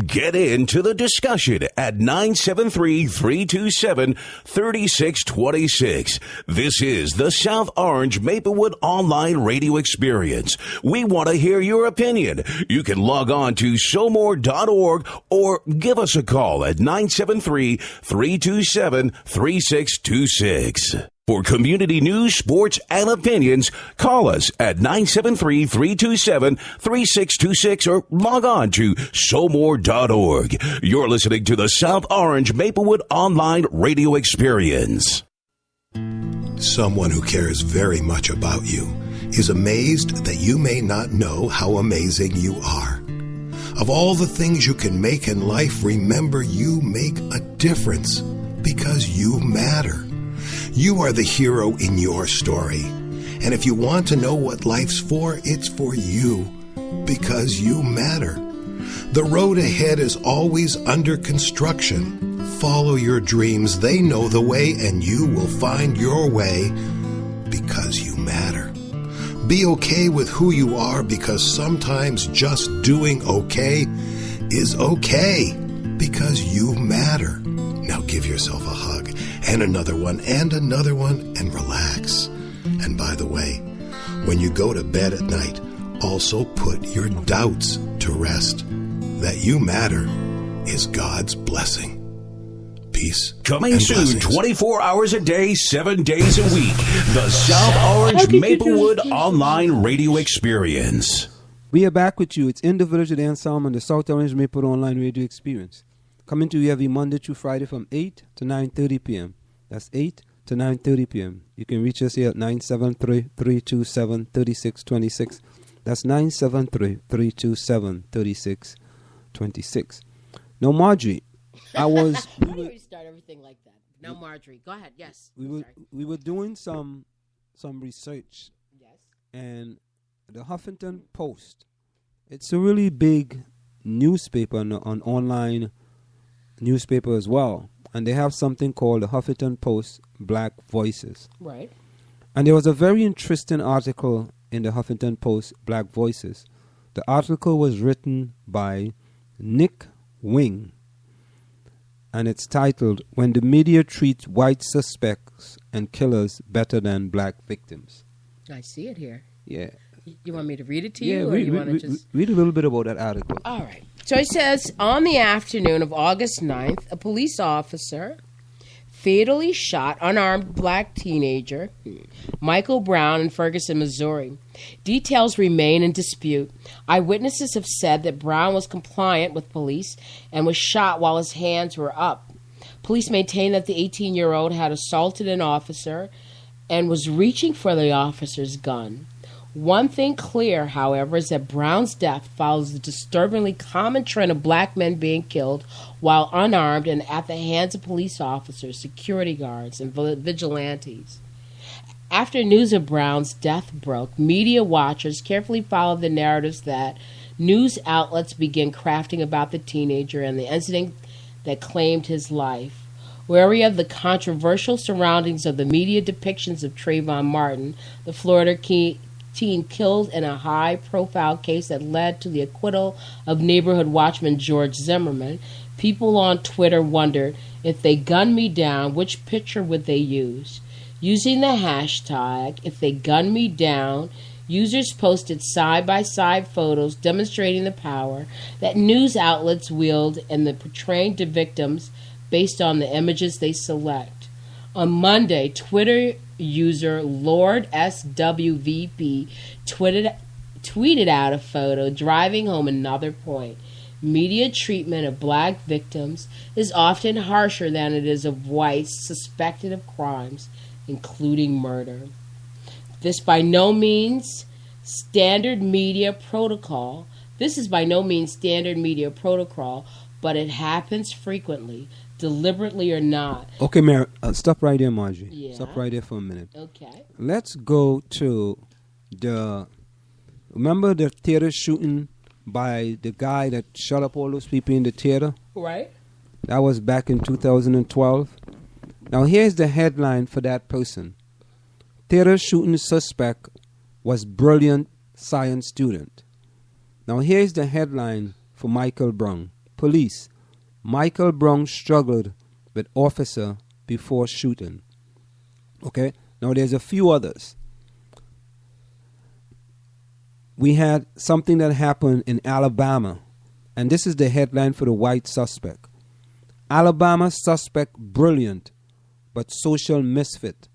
Get into the discussion at 973-327-3626. This is the South Orange Maplewood Online Radio Experience. We want to hear your opinion. You can log on to SoMore.org or give us a call at 973-327-3626. For community news, sports, and opinions, call us at 973-327-3626 or log on to SoMore.org. You're listening to the South Orange Maplewood Online Radio Experience. Someone who cares very much about you is amazed that you may not know how amazing you are. Of all the things you can make in life, remember you make a difference because you matter. You are the hero in your story. And if you want to know what life's for, it's for you, because you matter. The road ahead is always under construction. Follow your dreams. They know the way, and you will find your way, because you matter. Be okay with who you are, because sometimes just doing okay is okay, because you matter. Now give yourself a hug, and another one, and relax. And by the way, when you go to bed at night, also put your doubts to rest. That you matter is God's blessing. Peace. Coming soon, blessings. 24 hours a day, 7 days a week. The South Orange Maplewood Online Radio Experience. We are back with you. It's in the Village with Anselm on the South Orange Maplewood Online Radio Experience. Coming to you every Monday through Friday from 8 to 9:30 p.m. That's 8 to 9:30 p.m. You can reach us here at 973-327-3626. That's 973-327-3626. Now, Marjorie, Why do we start everything like that? No, Marjorie, go ahead. Yes. We were doing some research. Yes. And the Huffington Post, it's a really big newspaper on online newspaper as well, and they have something called the Huffington Post Black Voices. Right. And there was a very interesting article in the Huffington Post Black Voices. The article was written by Nick Wing, and it's titled, "When the Media Treats White Suspects and Killers Better Than Black Victims." I see it here. Yeah. You want me to read it to you? Yeah, or you want to just read a little bit about that article. All right. So it says, on the afternoon of August 9th, a police officer fatally shot unarmed black teenager Michael Brown in Ferguson, Missouri. Details remain in dispute. Eyewitnesses have said that Brown was compliant with police and was shot while his hands were up. Police maintain that the 18-year-old had assaulted an officer and was reaching for the officer's gun. One thing clear, however, is that Brown's death follows the disturbingly common trend of black men being killed while unarmed and at the hands of police officers, security guards, and vigilantes. After news of Brown's death broke, media watchers carefully followed the narratives that news outlets began crafting about the teenager and the incident that claimed his life. Wary of the controversial surroundings of the media depictions of Trayvon Martin, the Florida teen killed in a high-profile case that led to the acquittal of neighborhood watchman George Zimmerman, people on Twitter wondered, if they gunned me down, which picture would they use? Using the hashtag, if they gunned me down, users posted side-by-side photos demonstrating the power that news outlets wield in the portraying the victims based on the images they select. On Monday, Twitter user Lord SWVP tweeted out a photo driving home another point. Media treatment of black victims is often harsher than it is of whites suspected of crimes, including murder. This is by no means standard media protocol, but it happens frequently, deliberately or not. Okay, Mary, stop right there, Marjorie. Yeah. Stop right there for a minute. Okay. Let's go to remember the theater shooting by the guy that shot up all those people in the theater? Right. That was back in 2012. Now, here's the headline for that person. Theater shooting suspect was brilliant science student. Now, here's the headline for Michael Brown. Police. Michael Brown struggled with officer before shooting. Okay? Now there's a few others. We had something that happened in Alabama, and this is the headline for the white suspect. Alabama suspect brilliant, but social misfit.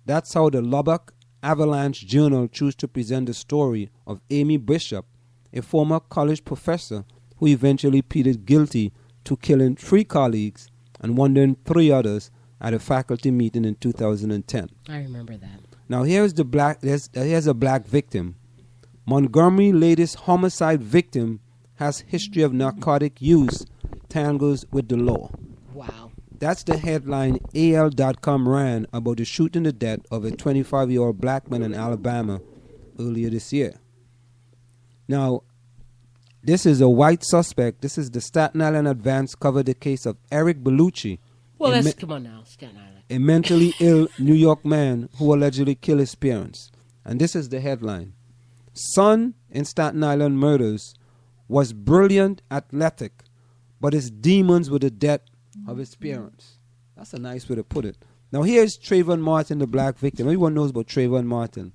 That's how the Lubbock Avalanche Journal chose to present the story of Amy Bishop, a former college professor who eventually pleaded guilty to killing 3 colleagues and wounding 3 others at a faculty meeting in 2010. I remember that. Now here's a black victim. Montgomery latest homicide victim has history of narcotic use, tangles with the law. Wow. That's the headline AL.com ran about the shooting to death of a 25-year-old black man in Alabama earlier this year. Now, this is a white suspect. This is the Staten Island Advance covered the case of Eric Bellucci. Well, let's come on now, Staten Island. A mentally ill New York man who allegedly killed his parents. And this is the headline. Son in Staten Island murders was brilliant, athletic, but his demons were the death of his parents. That's a nice way to put it. Now here's Trayvon Martin, the black victim. Everyone knows about Trayvon Martin.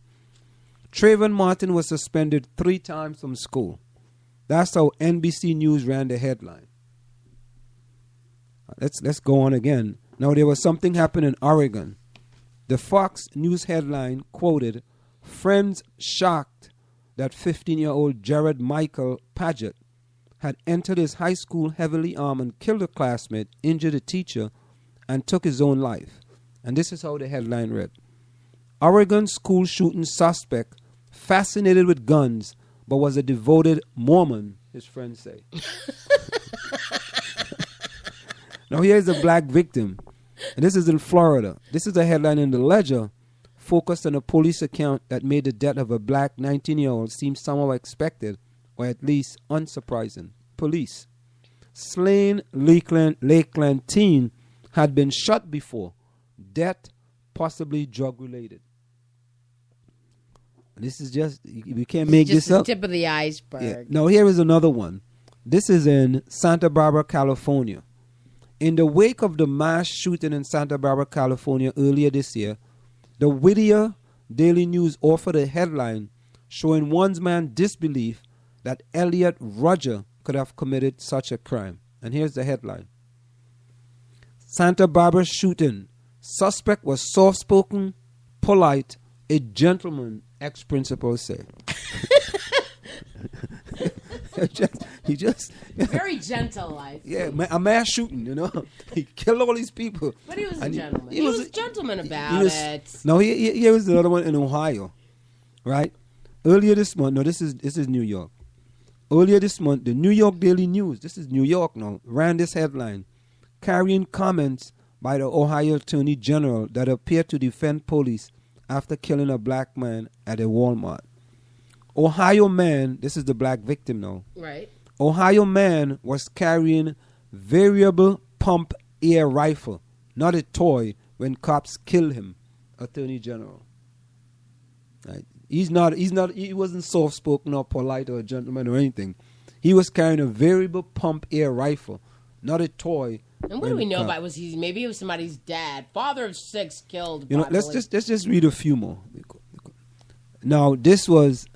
Trayvon Martin was suspended 3 times from school. That's how NBC News ran the headline. Let's go on again. Now there was something happened in Oregon. The Fox News headline quoted, "Friends shocked that 15-year-old Jared Michael Paget had entered his high school heavily armed and killed a classmate, injured a teacher, and took his own life." And this is how the headline read. Oregon school shooting suspect fascinated with guns, but was a devoted Mormon, his friends say. Now here's a black victim. And this is in Florida. This is a headline in the Ledger focused on a police account that made the death of a black 19-year-old seem somehow expected, or at least unsurprising. Police. Slain Lakeland teen had been shot before. Death possibly drug-related. This is just, we can't make this up. Just the tip of the iceberg. Yeah. Now here is another one. This is in Santa Barbara, California. In the wake of the mass shooting in Santa Barbara, California earlier this year, the Whittier Daily News offered a headline showing one's man disbelief that Elliot Rodger could have committed such a crime. And here's the headline. Santa Barbara shooting. Suspect was soft-spoken, polite, a gentleman, ex-principal say. he just very gentle life. Yeah, a mass shooting, you know. He killed all these people. But he was a gentleman. He was a gentleman about it. No, here was another one in Ohio, right? Earlier this month, no, this is New York. Earlier this month, the New York Daily News, this is New York now, ran this headline, carrying comments by the Ohio Attorney General that appeared to defend police after killing a black man at a Walmart. Ohio man, this is the black victim now. Right. Ohio man was carrying variable pump air rifle, not a toy, when cops killed him. Attorney General. Right. He wasn't soft spoken or polite or a gentleman or anything. He was carrying a variable pump air rifle, not a toy. And what do we know about? Maybe it was somebody's dad, father of 6 killed. You know, let's just read a few more. Now this was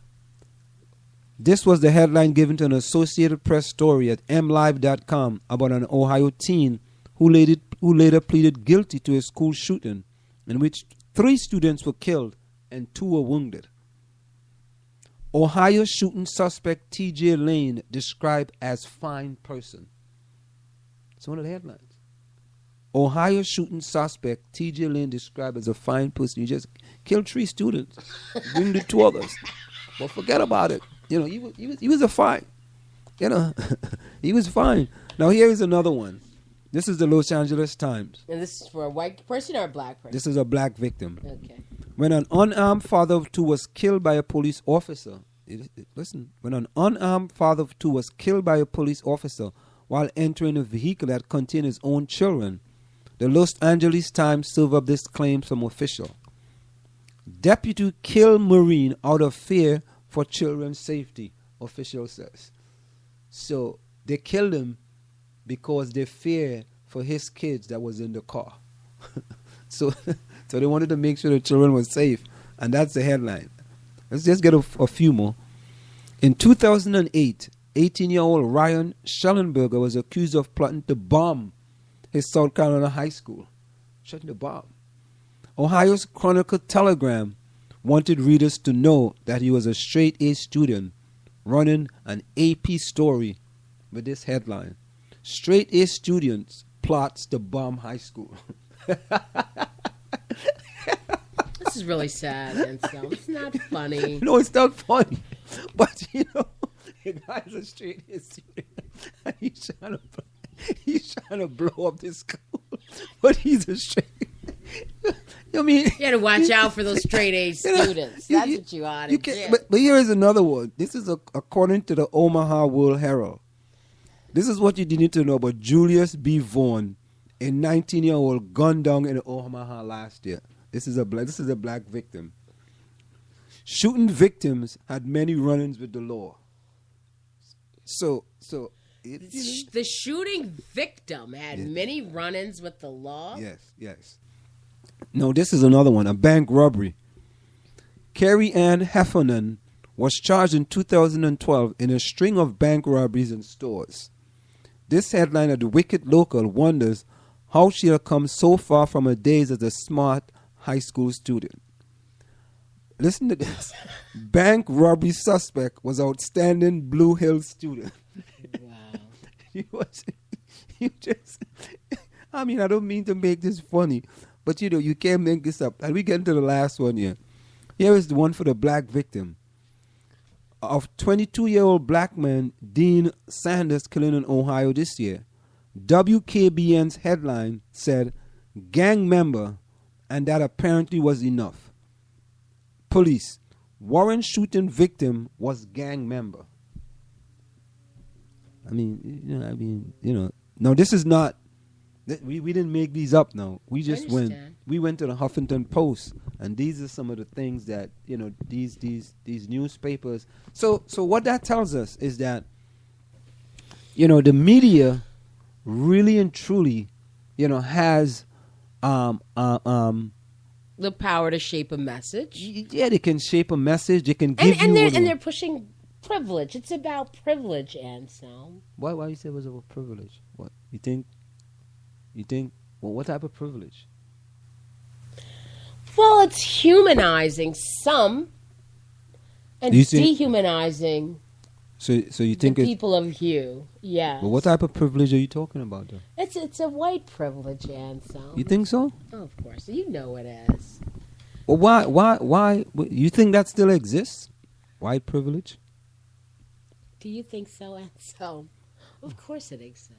the headline given to an Associated Press story at mlive.com about an Ohio teen who later pleaded guilty to a school shooting in which 3 students were killed and 2 were wounded. Ohio shooting suspect T.J. Lane described as fine person. It's one of the headlines. Ohio shooting suspect T.J. Lane described as a fine person. He just killed 3 students, wounded 2 others. But forget about it. You know, he was a fine. You know, he was fine. Now here is another one. This is the Los Angeles Times. And this is for a white person or a black person? This is a black victim. Okay. When an unarmed father of 2 was killed by a police officer, when an unarmed father of 2 was killed by a police officer while entering a vehicle that contained his own children, the Los Angeles Times served up this claim from official. Deputy killed Marine out of fear for children's safety, official says. So they killed him because they fear for his kids that was in the car. So they wanted to make sure the children were safe, and that's the headline. Let's just get a few more. In 2008, 18-year-old Ryan Schellenberger was accused of plotting to bomb his South Carolina high school. Shutting the bomb. Ohio's Chronicle Telegram wanted readers to know that he was a straight-A student running an AP story with this headline: Straight-A students plots to bomb high school. This is really sad, Anselm. It's not funny. No, it's not funny. But, you know, the guy's a straight-A student. And he's trying to blow up this school. But he's a straight... I mean, you got to watch out for those straight-A students. That's what you ought to do. But here is another one. This is according to the Omaha World Herald. This is what you need to know about Julius B. Vaughn, a 19-year-old gunned down in Omaha last year. This is a black victim. Shooting victims had many run-ins with the law. The shooting victim had many run-ins with the law? Yes. No, this is another one, a bank robbery. Carrie Ann Heffernan was charged in 2012 in a string of bank robberies in stores. This headline at the Wicked Local wonders how she had come so far from her days as a smart high school student. Listen to this. Bank robbery suspect was outstanding Blue Hill student. Wow. I don't mean to make this funny, but you can't make this up. And we get into the last one here. Here is the one for the black victim. Of 22-year-old black man Dean Sanders killing in Ohio this year, WKBN's headline said, gang member, and that apparently was enough. Police, Warren shooting victim was gang member. No, this is not, we didn't make these up now. We went to the Huffington Post, and these are some of the things that, these newspapers. So what that tells us is that, the media really and truly, has the power to shape a message. Yeah, they can shape a message. They can give and they're pushing privilege. It's about privilege, Anselm. Why you say it was about privilege? What you think? Well, what type of privilege? Well, it's humanizing some and dehumanizing. So you think the people of hue? Yeah. Well, what type of privilege are you talking about, though? It's a white privilege, Anselm. You think so? Oh, of course, you know it is. Well, why? You think that still exists? White privilege? Do you think so, Anselm? Of course it exists.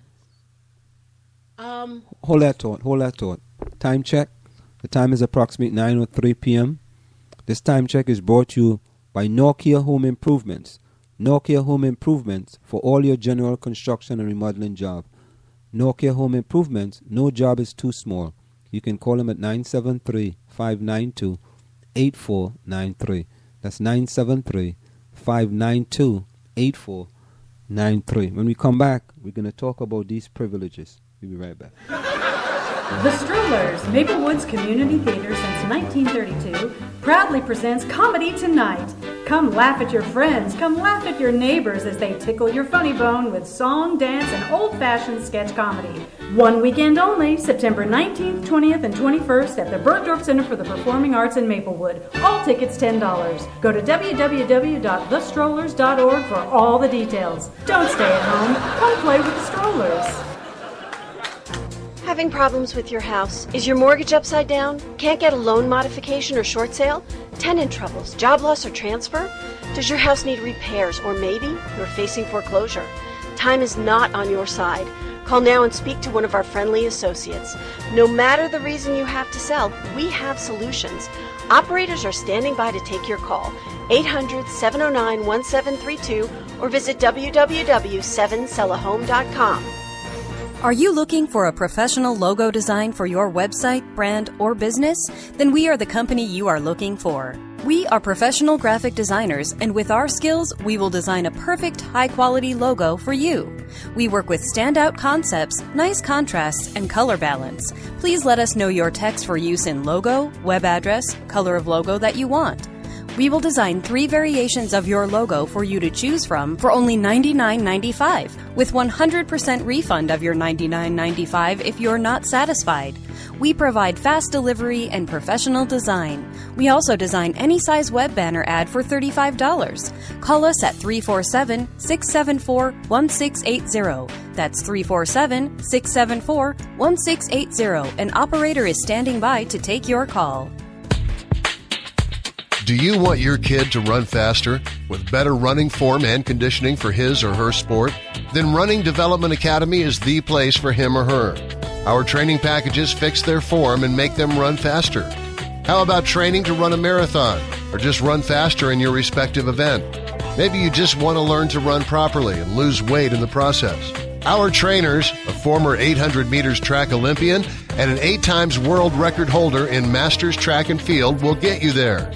Hold that thought. Time check. The time is approximately 9:03 p.m. This time check is brought to you by Nokia Home Improvements. Nokia Home Improvements for all your general construction and remodeling job. Nokia Home Improvements, no job is too small. You can call them at 973-592-8493. That's 973-592-8493. When we come back, we're going to talk about these privileges. We'll be right back. The Strollers, Maplewoods Community Theater since 1932, proudly presents Comedy Tonight. Come laugh at your friends, come laugh at your neighbors as they tickle your funny bone with song, dance, and old-fashioned sketch comedy. One weekend only, September 19th, 20th, and 21st at the Bergdorf Center for the Performing Arts in Maplewood. All tickets $10. Go to www.thestrollers.org for all the details. Don't stay at home. Come play with the Strollers. Having problems with your house? Is your mortgage upside down? Can't get a loan modification or short sale? Tenant troubles, job loss or transfer? Does your house need repairs or maybe you're facing foreclosure? Time is not on your side. Call now and speak to one of our friendly associates. No matter the reason you have to sell, we have solutions. Operators are standing by to take your call. 800-709-1732 or visit www.7sellahome.com. Are you looking for a professional logo design for your website, brand, or business? Then we are the company you are looking for. We are professional graphic designers, and with our skills, we will design a perfect, high-quality logo for you. We work with standout concepts, nice contrasts, and color balance. Please let us know your text for use in logo, web address, color of logo that you want. We will design 3 variations of your logo for you to choose from for only $99.95, with 100% refund of your $99.95 if you're not satisfied. We provide fast delivery and professional design. We also design any size web banner ad for $35. Call us at 347-674-1680. That's 347-674-1680. An operator is standing by to take your call. Do you want your kid to run faster with better running form and conditioning for his or her sport? Then Running Development Academy is the place for him or her. Our training packages fix their form and make them run faster. How about training to run a marathon or just run faster in your respective event? Maybe you just want to learn to run properly and lose weight in the process. Our trainers, a former 800 meters track Olympian and an 8 times world record holder in Masters Track and Field, will get you there.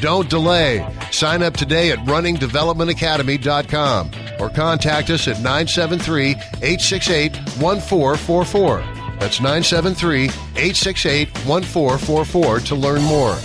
Don't delay. Sign up today at runningdevelopmentacademy.com or contact us at 973-868-1444. That's 973-868-1444 to learn more.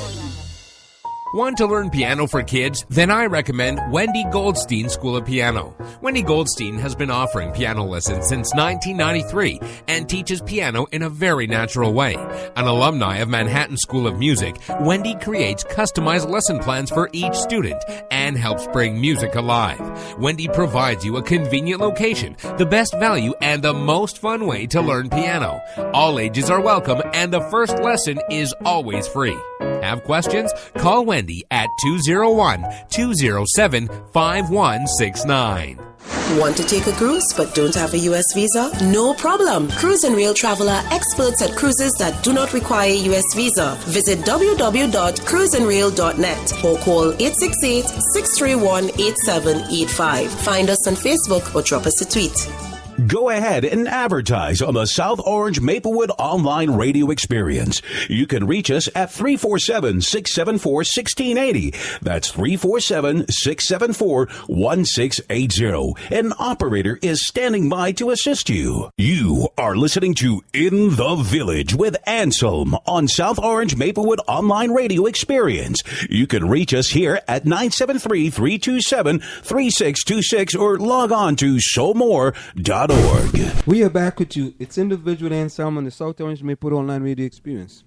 Want to learn piano for kids? Then I recommend Wendy Goldstein School of Piano. Wendy Goldstein has been offering piano lessons since 1993 and teaches piano in a very natural way. An alumni of Manhattan School of Music, Wendy creates customized lesson plans for each student and helps bring music alive. Wendy provides you a convenient location, the best value, and the most fun way to learn piano. All ages are welcome and the first lesson is always free. Have questions? Call Wendy at 201-207-5169. Want to take a cruise but don't have a U.S. visa? No problem. Cruise and Rail Traveler, experts at cruises that do not require U.S. visa. Visit www.cruiseandrail.net or call 868-631-8785. Find us on Facebook or drop us a tweet. Go ahead and advertise on the South Orange Maplewood online radio experience. You can reach us at 347-674-1680. That's 347-674-1680. An operator is standing by to assist you. You are listening to In the Village with Anselm on South Orange Maplewood online radio experience. You can reach us here at 973-327-3626 or log on to showmore.org. We are back with you. It's In the Village with Anselm on the South Orange Maplewood online radio experience.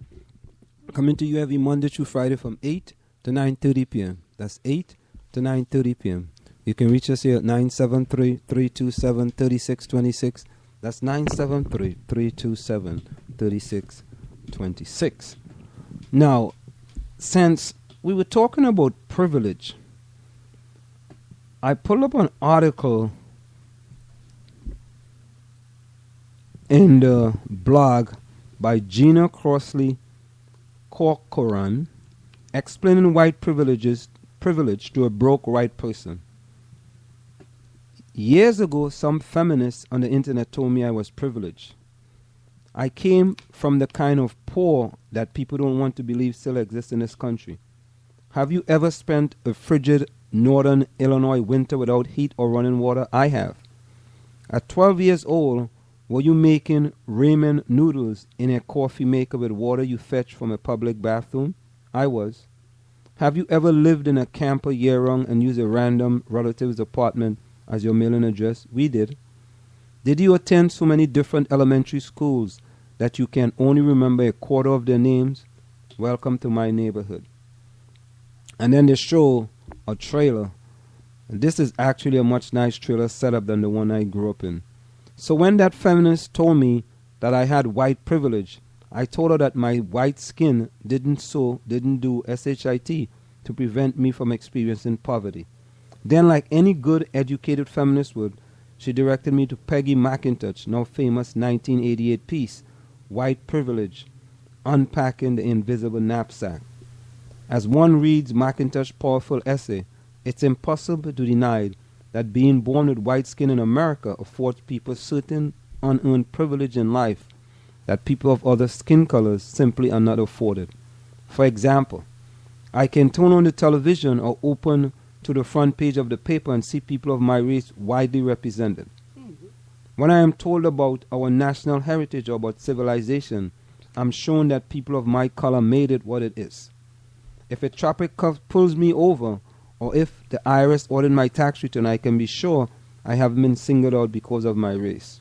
Coming to you every Monday through Friday from 8 to 9:30 p.m. That's 8 to 9:30 p.m. You can reach us here at 973-327-3626. That's 973-327-3626. Now, since we were talking about privilege, I pulled up an article in the blog by Gina Crossley Corcoran explaining white privilege to a broke white person. Years ago, some feminists on the internet told me I was privileged. I came from the kind of poor that people don't want to believe still exists in this country. Have you ever spent a frigid northern Illinois winter without heat or running water? I have. At 12 years old, were you making ramen noodles in a coffee maker with water you fetch from a public bathroom? I was. Have you ever lived in a camper year-round and used a random relative's apartment as your mailing address? We did. Did you attend so many different elementary schools that you can only remember a quarter of their names? Welcome to my neighborhood. And then they show a trailer. And this is actually a much nice trailer setup than the one I grew up in. So when that feminist told me that I had white privilege, I told her that my white skin didn't do SHIT to prevent me from experiencing poverty. Then, like any good educated feminist would, she directed me to Peggy McIntosh, now famous 1988 piece, White Privilege, Unpacking the Invisible Knapsack. As one reads McIntosh's powerful essay, it's impossible to deny that being born with white skin in America affords people certain unearned privilege in life that people of other skin colors simply are not afforded. For example, I can turn on the television or open to the front page of the paper and see people of my race widely represented. When I am told about our national heritage or about civilization, I'm shown that people of my color made it what it is. If a traffic cop pulls me over, or if the IRS ordered my tax return, I can be sure I have been singled out because of my race.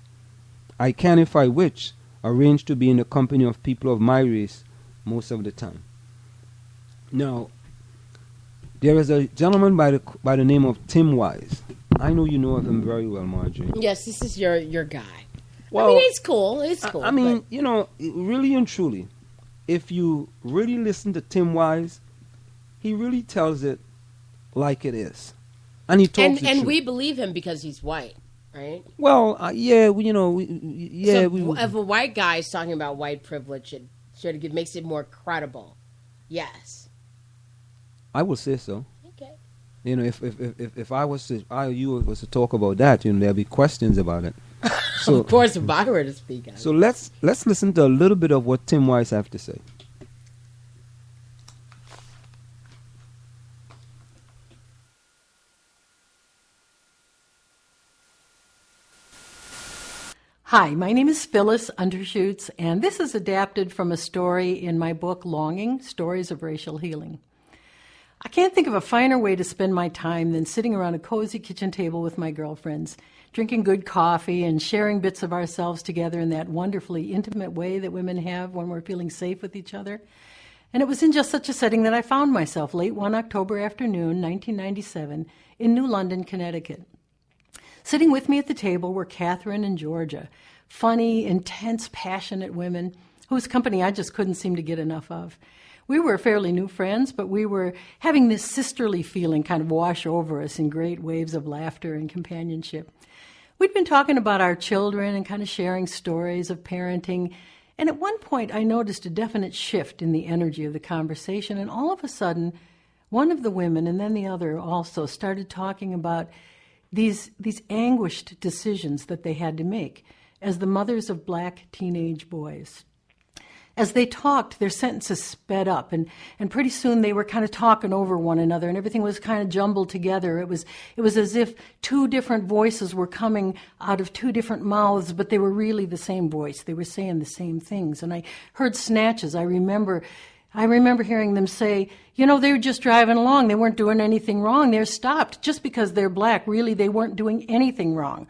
I can, if I wish, arrange to be in the company of people of my race most of the time. Now, there is a gentleman by the name of Tim Wise. I know you know of him very well, Marjorie. Yes, this is your guy. Well, I mean, he's cool. He's cool. I mean, you know, really and truly, if you really listen to Tim Wise, he really tells it like it is. And he talks and we believe him because he's white, right? Well, yeah, if a white guy is talking about white privilege, it makes it more credible. Yes. I would say so. Okay. You know, if you was to talk about that, you know, there'd be questions about it. So, of course, if I were to speak on it. So let's listen to a little bit of what Tim Wise have to say. Hi, my name is Phyllis Undershoots, and this is adapted from a story in my book, Longing, Stories of Racial Healing. I can't think of a finer way to spend my time than sitting around a cozy kitchen table with my girlfriends, drinking good coffee and sharing bits of ourselves together in that wonderfully intimate way that women have when we're feeling safe with each other. And it was in just such a setting that I found myself late one October afternoon, 1997, in New London, Connecticut. Sitting with me at the table were Catherine and Georgia, funny, intense, passionate women whose company I just couldn't seem to get enough of. We were fairly new friends, but we were having this sisterly feeling kind of wash over us in great waves of laughter and companionship. We'd been talking about our children and kind of sharing stories of parenting, and at one point I noticed a definite shift in the energy of the conversation, and all of a sudden, one of the women and then the other also started talking about these anguished decisions that they had to make as the mothers of black teenage boys. As they talked, their sentences sped up, and pretty soon they were kind of talking over one another, and everything was kind of jumbled together. It was as if two different voices were coming out of two different mouths, but they were really the same voice. They were saying the same things, and I heard snatches. I remember hearing them say, you know, they were just driving along. They weren't doing anything wrong. They're stopped just because they're black. Really, they weren't doing anything wrong.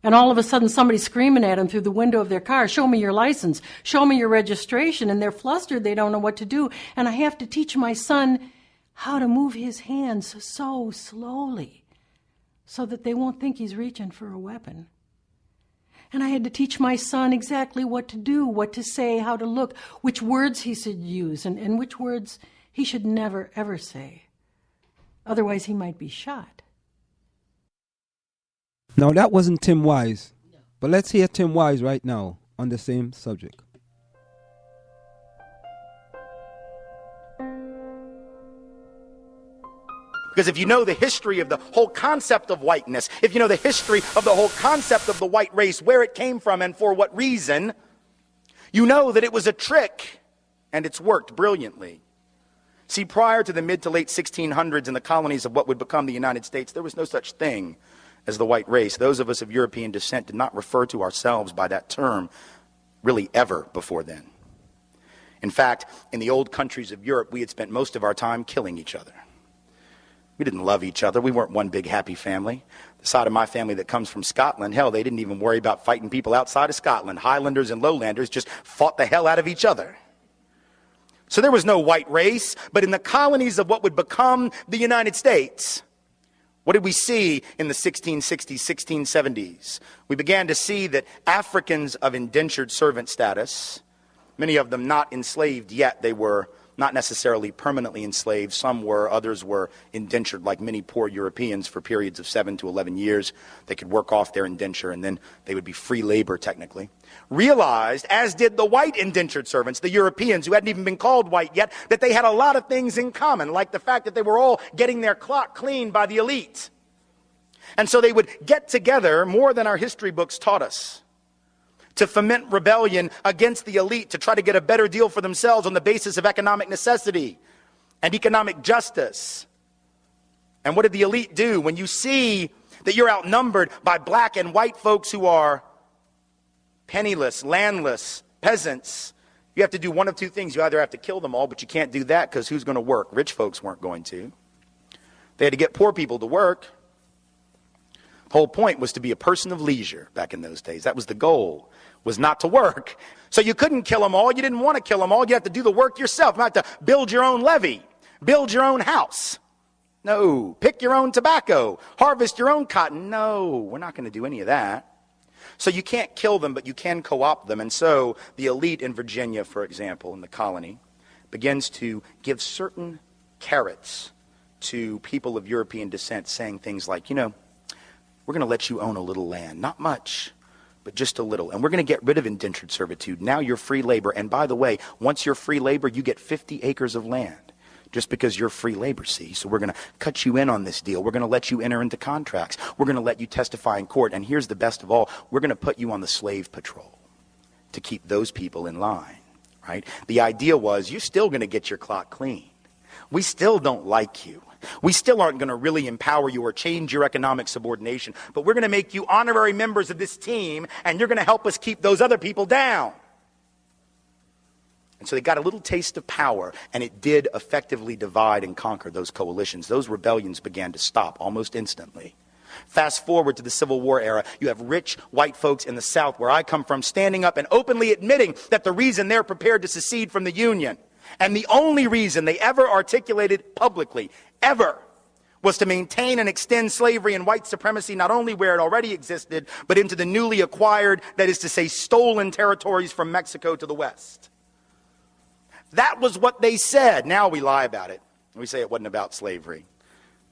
And all of a sudden, somebody's screaming at them through the window of their car, show me your license, show me your registration. And they're flustered. They don't know what to do. And I have to teach my son how to move his hands so slowly so that they won't think he's reaching for a weapon. And I had to teach my son exactly what to do, what to say, how to look, which words he should use, and which words he should never, ever say. Otherwise, he might be shot. Now, that wasn't Tim Wise, but let's hear Tim Wise right now on the same subject. Because if you know the history of the whole concept of whiteness, if you know the history of the whole concept of the white race, where it came from and for what reason, you know that it was a trick and it's worked brilliantly. See, prior to the mid to late 1600s in the colonies of what would become the United States, there was no such thing as the white race. Those of us of European descent did not refer to ourselves by that term really ever before then. In fact, in the old countries of Europe, we had spent most of our time killing each other. We didn't love each other. We weren't one big happy family. The side of my family that comes from Scotland, hell, they didn't even worry about fighting people outside of Scotland. Highlanders and Lowlanders just fought the hell out of each other. So there was no white race, but in the colonies of what would become the United States, what did we see in the 1660s, 1670s? We began to see that Africans of indentured servant status, many of them not enslaved yet, they were not necessarily permanently enslaved. Some were, others were indentured like many poor Europeans for periods of 7 to 11 years. They could work off their indenture and then they would be free labor technically. Realized, as did the white indentured servants, the Europeans who hadn't even been called white yet, that they had a lot of things in common, like the fact that they were all getting their clock cleaned by the elite. And so they would get together more than our history books taught us, to foment rebellion against the elite, to try to get a better deal for themselves on the basis of economic necessity and economic justice. And what did the elite do? When you see that you're outnumbered by black and white folks who are penniless, landless, peasants, you have to do one of two things. You either have to kill them all, but you can't do that because who's going to work? Rich folks weren't going to. They had to get poor people to work. The whole point was to be a person of leisure back in those days. That was the goal, was not to work. So you couldn't kill them all. You didn't want to kill them all. You have to do the work yourself. You have to build your own levee, build your own house. No. Pick your own tobacco, harvest your own cotton. No, we're not going to do any of that. So you can't kill them, but you can co-opt them. And so the elite in Virginia, for example, in the colony, begins to give certain carrots to people of European descent, saying things like, you know, we're going to let you own a little land. Not much, but just a little. And we're going to get rid of indentured servitude. Now you're free labor. And by the way, once you're free labor, you get 50 acres of land. Just because you're free labor, see? So we're going to cut you in on this deal. We're going to let you enter into contracts. We're going to let you testify in court. And here's the best of all. We're going to put you on the slave patrol to keep those people in line, right? The idea was you're still going to get your clock clean. We still don't like you. We still aren't going to really empower you or change your economic subordination. But we're going to make you honorary members of this team, and you're going to help us keep those other people down. And so they got a little taste of power, and it did effectively divide and conquer those coalitions. Those rebellions began to stop almost instantly. Fast forward to the Civil War era, you have rich white folks in the South, where I come from, standing up and openly admitting that the reason they're prepared to secede from the Union, and the only reason they ever articulated publicly, ever, was to maintain and extend slavery and white supremacy not only where it already existed, but into the newly acquired, that is to say, stolen territories from Mexico to the west. That was what they said. Now we lie about it. We say it wasn't about slavery,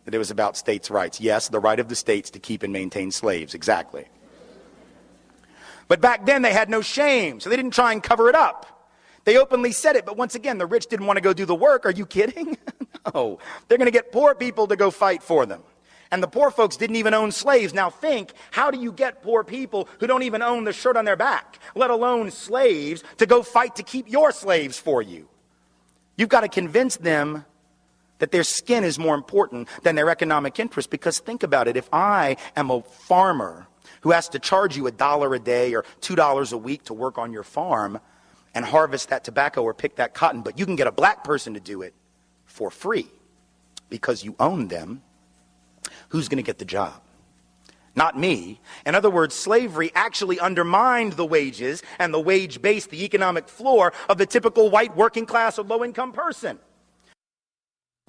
that it was about states' rights. Yes, the right of the states to keep and maintain slaves, exactly. But back then they had no shame, so they didn't try and cover it up. They openly said it, but once again, the rich didn't want to go do the work. Are you kidding? No. They're going to get poor people to go fight for them. And the poor folks didn't even own slaves. Now think, how do you get poor people who don't even own the shirt on their back, let alone slaves, to go fight to keep your slaves for you? You've got to convince them that their skin is more important than their economic interest. Because think about it, if I am a farmer who has to charge you $1 a day or $2 a week to work on your farm and harvest that tobacco or pick that cotton, but you can get a black person to do it for free because you own them, who's going to get the job? Not me. In other words, slavery actually undermined the wages and the wage base, the economic floor of the typical white working class or low-income person.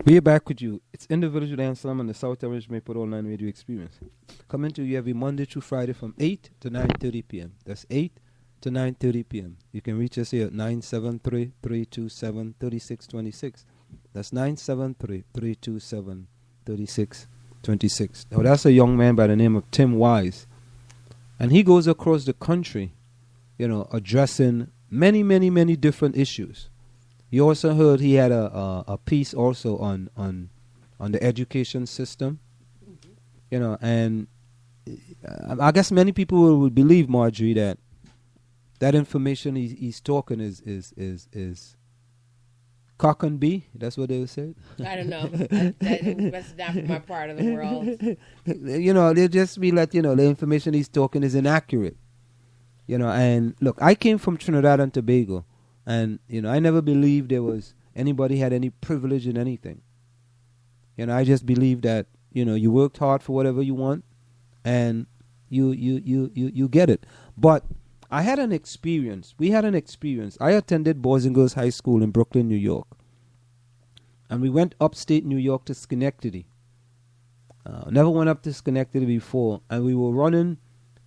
We're back with you. It's in the Village with Anselm on the South Orange Maple Online Radio Experience. Coming to you every Monday through Friday from 8 to 9:30 p.m. That's 8 to 9:30 p.m. You can reach us here at 973-327-3626. That's 973-327-3626. Now that's a young man by the name of Tim Wise. And he goes across the country, addressing many, many, many different issues. You also heard he had a piece also on the education system, and I guess many people would believe, Marjorie, that information he's talking is cock and bee. That's what they would say. I don't know. That's not my part of the world. They'll just be like, the information he's talking is inaccurate. And look, I came from Trinidad and Tobago. And, I never believed there was anybody had any privilege in anything. I just believed that, you worked hard for whatever you want and you get it. But I had an experience. We had an experience. I attended Boys and Girls High School in Brooklyn, New York. And we went upstate New York to Schenectady. Never went up to Schenectady before. And we were running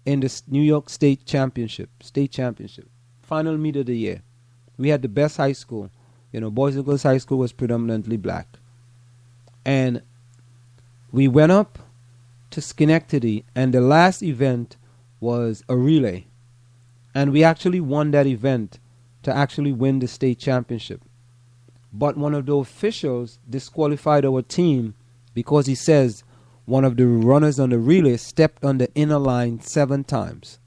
in the New York State Championship. Final meet of the year. We had the best high school. Boys and Girls High School was predominantly black. And we went up to Schenectady, and the last event was a relay. And we actually won that event to actually win the state championship. But one of the officials disqualified our team because he says one of the runners on the relay stepped on the inner line 7 times.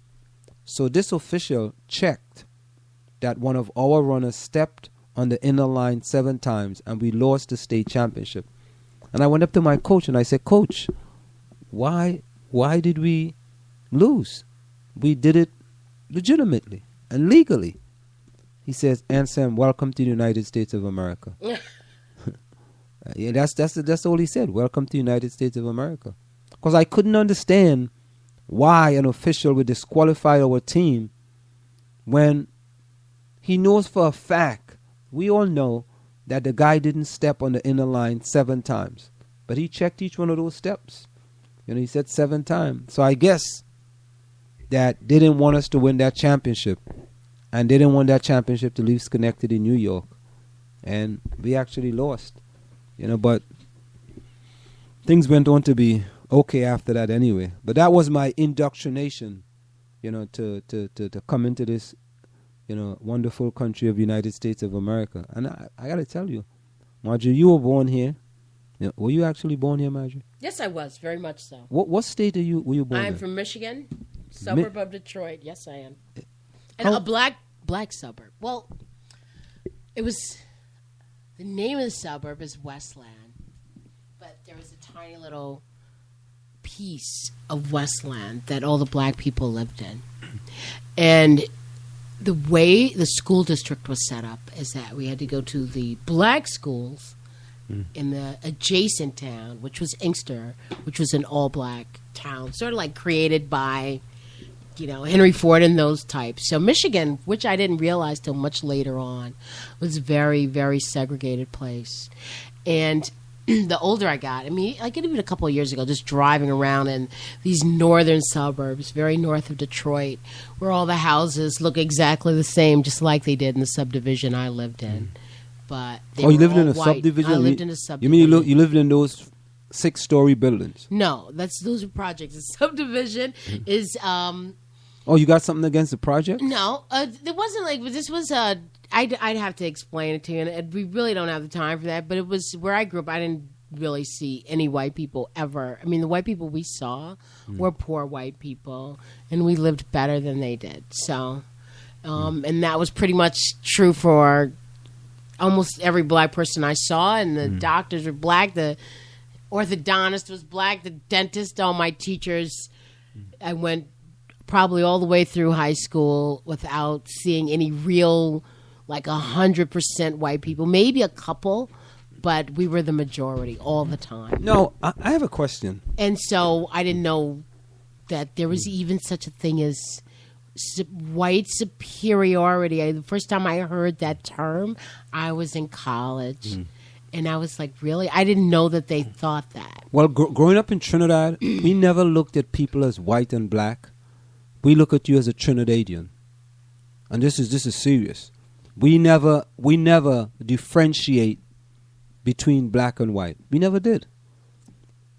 So this official checked that one of our runners stepped on the inner line 7 times, and we lost the state championship. And I went up to my coach and I said, Coach, why why did we lose? We did it legitimately and legally. He says, Anselm, welcome to the United States of America. Yeah, that's all he said. Welcome to the United States of America. Because I couldn't understand why an official would disqualify our team when he knows for a fact, we all know, that the guy didn't step on the inner line 7 times. But he checked each one of those steps. He said 7 times. So I guess that they didn't want us to win that championship. And they didn't want that championship to leave Schenectady, New York. And we actually lost. But things went on to be okay after that anyway. But that was my indoctrination, to come into this, wonderful country of the United States of America. And I got to tell you, Marjorie, you were born here. Were you actually born here, Marjorie? Yes, I was, very much so. What state were you born in? I'm from Michigan, suburb of Detroit. Yes, I am. And a black suburb. Well, it was, the name of the suburb is Westland, but there was a tiny little piece of Westland that all the black people lived in. And the way the school district was set up is that we had to go to the black schools in the adjacent town, which was Inkster, which was an all-black town, sort of like created by, Henry Ford and those types. So Michigan, which I didn't realize till much later on, was a very, very segregated place. And the older I got, like even a couple of years ago, just driving around in these northern suburbs, very north of Detroit, where all the houses look exactly the same, just like they did in the subdivision I lived in. But they you lived in a white. subdivision? I lived in a subdivision. You mean you lived in those 6-story buildings? No, those are projects. The subdivision is... Oh, you got something against the project? No, it wasn't like this was. I'd have to explain it to you, and we really don't have the time for that. But it was where I grew up. I didn't really see any white people ever. The white people we saw were poor white people, and we lived better than they did. So, and that was pretty much true for almost every black person I saw. And the doctors were black. The orthodontist was black. The dentist, all my teachers. I went probably all the way through high school without seeing any real, 100% white people. Maybe a couple, but we were the majority all the time. No, I have a question. And so I didn't know that there was even such a thing as white superiority. The first time I heard that term, I was in college. And I was like, really? I didn't know that they thought that. Well, growing up in Trinidad, we never looked at people as white and black. We look at you as a Trinidadian, and this is serious. We never differentiate between black and white. We never did.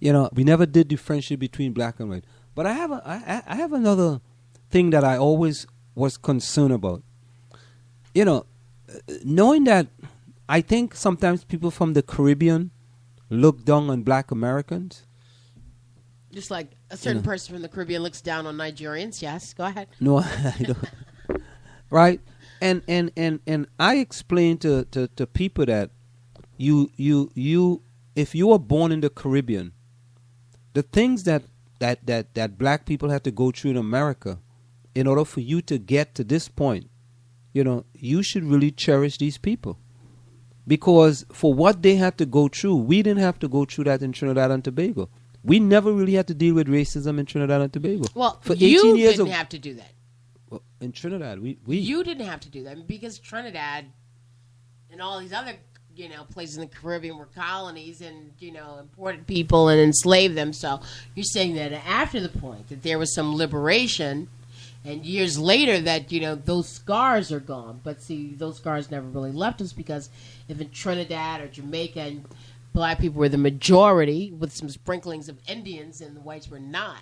We never did differentiate between black and white. But I have another thing that I always was concerned about. Knowing that I think sometimes people from the Caribbean look down on black Americans. Just like a certain person from the Caribbean looks down on Nigerians. Yes, go ahead. No, I don't. Right? And I explain to people that you if you were born in the Caribbean, the things that black people have to go through in America in order for you to get to this point, you should really cherish these people. Because for what they had to go through, we didn't have to go through that in Trinidad and Tobago. We never really had to deal with racism in Trinidad and Tobago. Well, for you 18 years didn't have to do that. Well, in Trinidad, we you didn't have to do that because Trinidad and all these other places in the Caribbean were colonies and imported people and enslaved them. So you're saying that after the point that there was some liberation, and years later that those scars are gone. But see, those scars never really left us because if in Trinidad or Jamaica and black people were the majority with some sprinklings of Indians and the whites were not.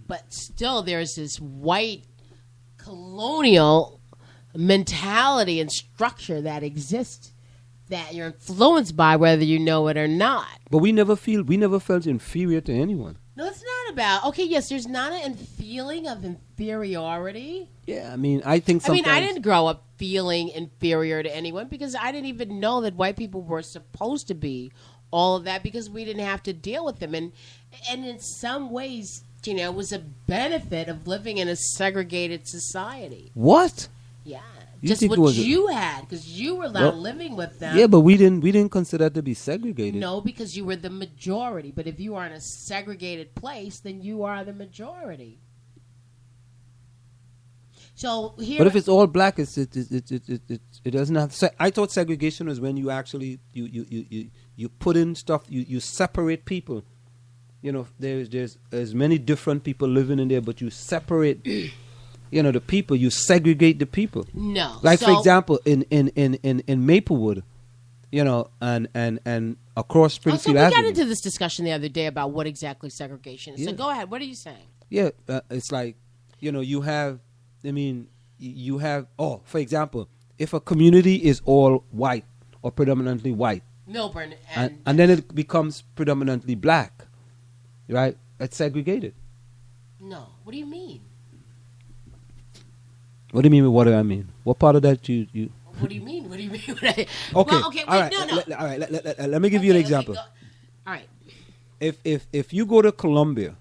But still there's this white colonial mentality and structure that exists that you're influenced by whether you know it or not. But we never felt inferior to anyone. No, it's not about, okay, yes, there's not a feeling of inferiority. Yeah, I think sometimes... I didn't grow up feeling inferior to anyone because I didn't even know that white people were supposed to be all of that because we didn't have to deal with them. And in some ways, it was a benefit of living in a segregated society. What? Yeah. You Just think what it was you had, because you were not living with them. Yeah, but we didn't consider that to be segregated. No, because you were the majority. But if you are in a segregated place, then you are the majority. So here, but if it's all black, it doesn't have. I thought segregation was when you actually you put in stuff, you separate people. There's as many different people living in there, but you separate. The people, you segregate the people. No, like for example, in Maplewood, and across Springfield Avenue. We got into this discussion the other day about what exactly segregation is. Yeah. So go ahead. What are you saying? Yeah, it's like you have. You have. Oh, for example, if a community is all white or predominantly white, Milburn, and then it becomes predominantly black, right? It's segregated. No, what do you mean? What do you mean? What do I mean? What part of that you? What do you mean? What do you mean? Okay. Well, okay. Wait, all right. No. All right. Let me give you an example. All right. If you go to Columbia,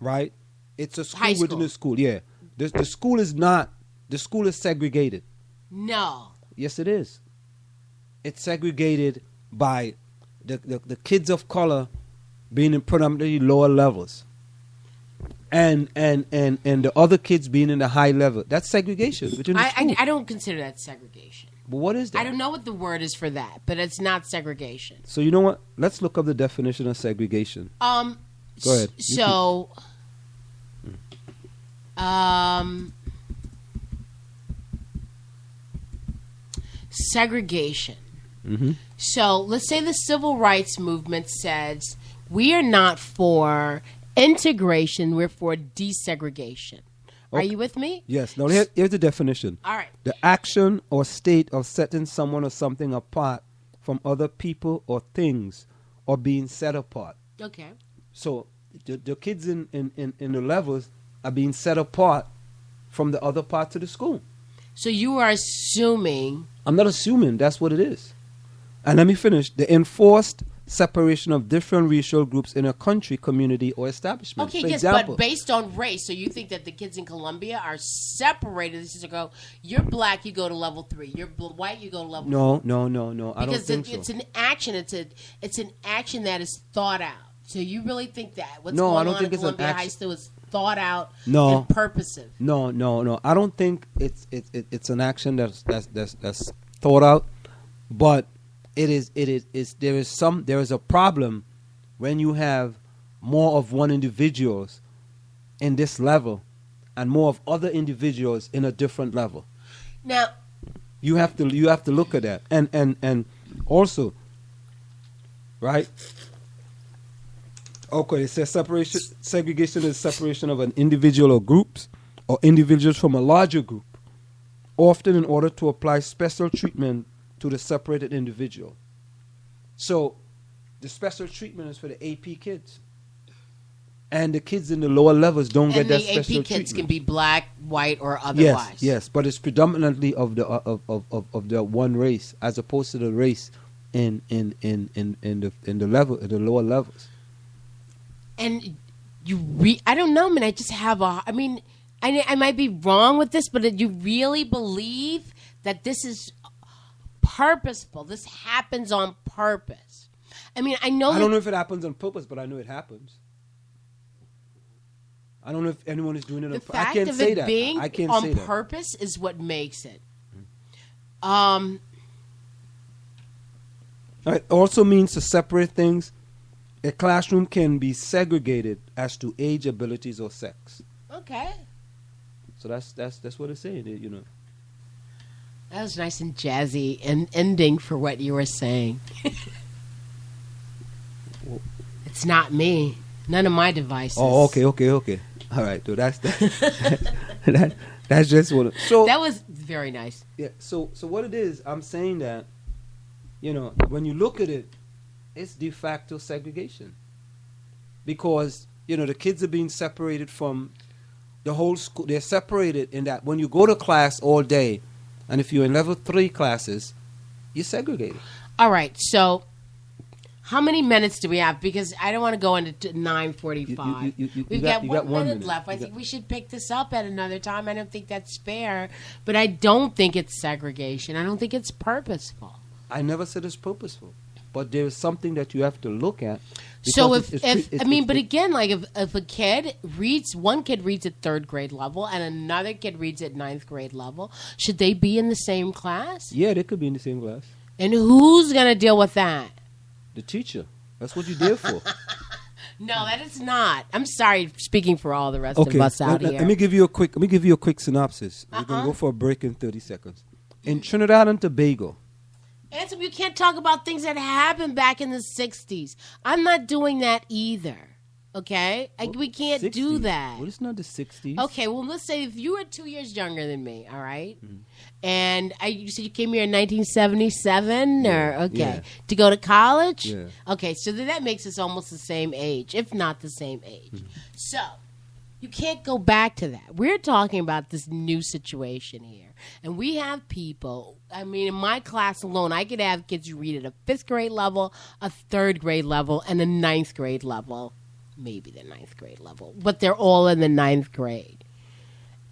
right? It's a school within a school. Yeah. The school is not. The school is segregated. No. Yes, it is. It's segregated by the kids of color being in predominantly lower levels. And the other kids being in the high level. That's segregation within the school. I don't consider that segregation. But what is that? I don't know what the word is for that, but it's not segregation. So you know what? Let's look up the definition of segregation. Go ahead. So, segregation. Mm-hmm. So let's say the civil rights movement says we are not for integration, we're for desegregation. Are you with me? Yes. Now here's the definition. All right. The action or state of setting someone or something apart from other people or things, or being set apart. Okay. So the kids in the levels are being set apart from the other parts of the school. So you are assuming... I'm not assuming. That's what it is. And let me finish. The enforced separation of different racial groups in a country, community, or establishment. Okay, For yes, example, but based on race, so you think that the kids in Columbia are separated? This is to go, you're black, you go to level 3. You're white, you go to level 4. No. I don't think so. It's an action. It's an action that is thought out. So you really think that what's No, I going don't on think in it's an Columbia action. High School is thought out No. and purposive? No. I don't think it's an action that's thought out, but there is a problem when you have more of one individuals in this level and more of other individuals in a different level. Now you have to look at that, and also, right? Okay, it says segregation is separation of an individual or groups or individuals from a larger group, often in order to apply special treatment to the separated individual. So the special treatment is for the AP kids. And the kids in the lower levels don't get that special treatment. And the AP kids can be black, white, or otherwise. Yes, but it's predominantly of the one race as opposed to the race in the lower levels. And I don't know, man. I just have I might be wrong with this, but you really believe that this is purposeful? This happens on purpose? I mean, I know. I don't know if it happens on purpose, but I know it happens. I don't know if anyone is doing it on purpose. I can't say that. Being I can't on say that. purpose is what makes it. It also means to separate things. A classroom can be segregated as to age, abilities, or sex. Okay. So that's what it's saying. You know. That was nice and jazzy and ending for what you were saying. It's not me. None of my devices. Oh, okay. All right, so that's just what. So that was very nice. Yeah. So what it is, I'm saying that, you know, when you look at it, it's de facto segregation, because you know the kids are being separated from the whole school. They're separated in that when you go to class all day, and if you're in level 3 classes, you're segregated. All right. So How many minutes do we have? Because I don't want to go into 9:45. We've got 1 minute left. I think we should pick this up at another time. I don't think that's fair, but I don't think it's segregation. I don't think it's purposeful. I never said it's purposeful, but there is something that you have to look at. So but again, like if a kid reads, one kid reads at 3rd grade level and another kid reads at 9th grade level, should they be in the same class? Yeah, they could be in the same class. And who's going to deal with that? The teacher. That's what you're there for. No, that is not. I'm sorry, speaking for all the rest of us out here. Let me give you a quick synopsis. We're going to go for a break in 30 seconds. In Trinidad and Tobago. Ansem, you can't talk about things that happened back in the 60s. I'm not doing that either. Okay? We can't 60s. do that. Well, it's not the 60s. Okay, well, let's say if you were 2 years younger than me, all right? And you said you came here in 1977? To go to college? Yeah. Okay, so then that makes us almost the same age, if not the same age. So, you can't go back to that. We're talking about this new situation here. And we have people, I mean, in my class alone, I could have kids who read at a 5th grade level, a 3rd grade level, and a 9th grade level. Maybe the 9th grade level. But they're all in the 9th grade.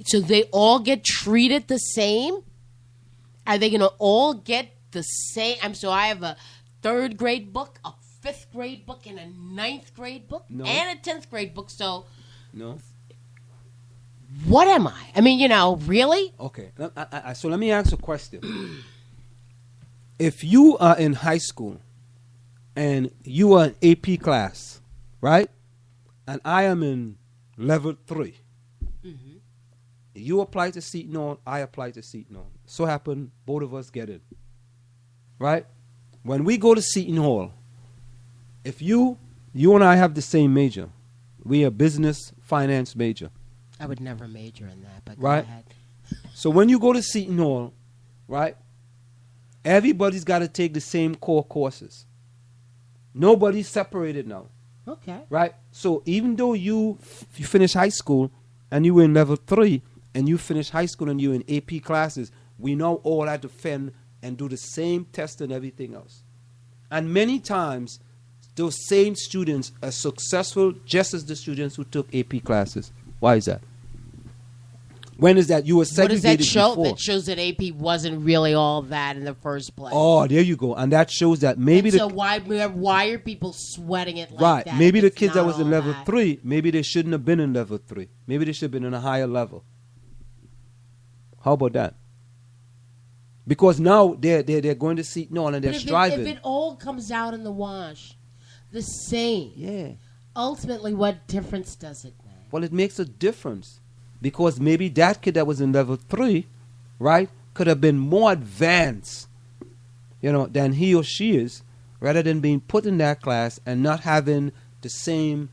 So they all get treated the same? Are they going to all get the same? So I have a 3rd grade book, a 5th grade book, and a 9th grade book, and a 10th grade book. So no. What am I? I mean, really? Okay. So let me ask a question. If you are in high school and you are in AP class, right? And I am in level 3. You apply to Seton Hall, I apply to Seton Hall. So happen, both of us get it. Right? When we go to Seton Hall, if you and I have the same major, we are business finance major. I would never major in that, but right? Go ahead. So when you go to Seton Hall, right, everybody's got to take the same core courses. Nobody's separated now. Okay. Right? So even though you finish high school and you were in level 3 and you finish high school and you're in AP classes, we now all had to fend and do the same test and everything else. And many times, those same students are successful just as the students who took AP classes. Why is that? When is that? You were segregated. What does that show? Before. That shows that AP wasn't really all that in the first place. Oh, there you go. And that shows that maybe so why are people sweating it like right. that? Maybe the kids that was in level 3, maybe they shouldn't have been in level 3. Maybe they should have been in a higher level. How about that? Because now they're going to see and they're striving. If it all comes out in the wash, the same. Yeah. Ultimately, what difference does it make? Well, it makes a difference. Because maybe that kid that was in level 3, right, could have been more advanced, than he or she is, rather than being put in that class and not having the same,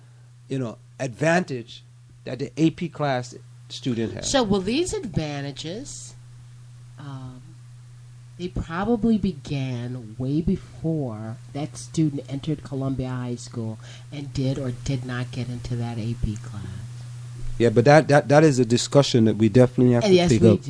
advantage that the AP class student has. So will these advantages, they probably began way before that student entered Columbia High School and did or did not get into that AP class. Yeah, but that is a discussion that we definitely have to yes, pick we up.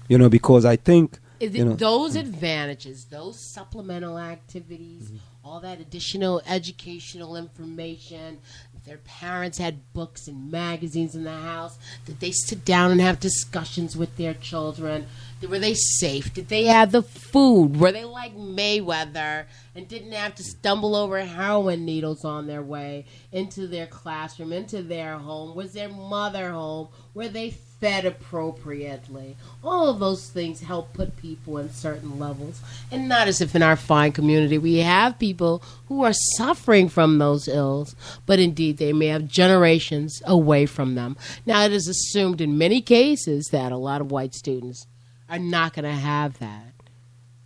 Do. Because I think those advantages, those supplemental activities, all that additional educational information. If their parents had books and magazines in the house, did they sit down and have discussions with their children? Were they safe? Did they have the food? Were they like Mayweather and didn't have to stumble over heroin needles on their way into their classroom, into their home? Was their mother home? Were they fed appropriately? All of those things help put people in certain levels. And not as if in our fine community we have people who are suffering from those ills, but indeed they may have generations away from them. Now, it is assumed in many cases that a lot of white students are not going to have that.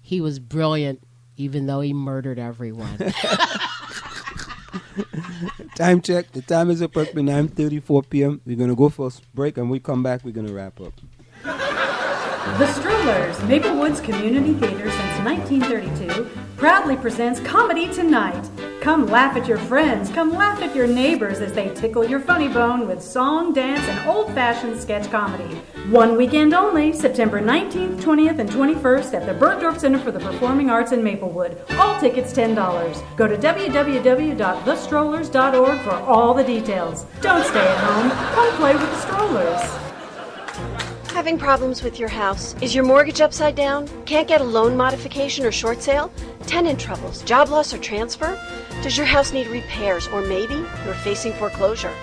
He was brilliant, even though he murdered everyone. Time check. The time is approximately 9:34 p.m. We're going to go for a break, and when we come back, we're going to wrap up. The Strollers, Maplewood's community theater since 1932, proudly presents Comedy Tonight. Come laugh at your friends, come laugh at your neighbors as they tickle your funny bone with song, dance, and old-fashioned sketch comedy. One weekend only, September 19th, 20th, and 21st at the Bergdorf Center for the Performing Arts in Maplewood. All tickets $10. Go to www.thestrollers.org for all the details. Don't stay at home. Come play with the Strollers. Having problems with your house? Is your mortgage upside down? Can't get a loan modification or short sale? Tenant troubles, job loss, or transfer? Does your house need repairs, or maybe you're facing foreclosure?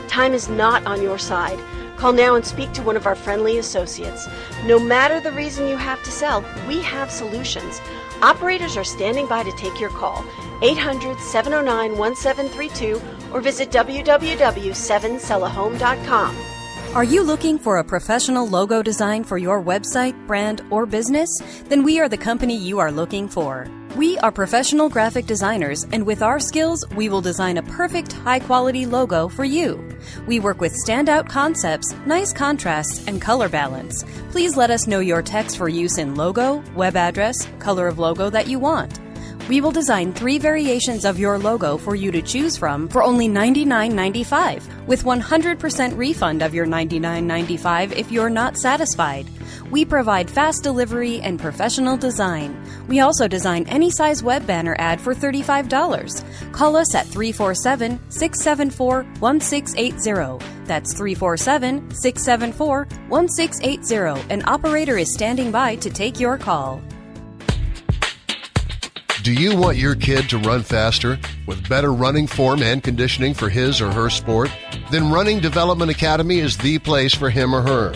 Time is not on your side. Call now and speak to one of our friendly associates. No matter the reason you have to sell, we have solutions. Operators are standing by to take your call. 800-709-1732 or visit www.7sellahome.com. Are you looking for a professional logo design for your website, brand, or business? Then we are the company you are looking for. We are professional graphic designers, and with our skills, we will design a perfect, high-quality logo for you. We work with standout concepts, nice contrasts, and color balance. Please let us know your text for use in logo, web address, color of logo that you want. We will design 3 variations of your logo for you to choose from for only $99.95, with 100% refund of your $99.95 if you're not satisfied. We provide fast delivery and professional design. We also design any size web banner ad for $35. Call us at 347-674-1680. That's 347-674-1680. An operator is standing by to take your call. Do you want your kid to run faster with better running form and conditioning for his or her sport? Then Running Development Academy is the place for him or her.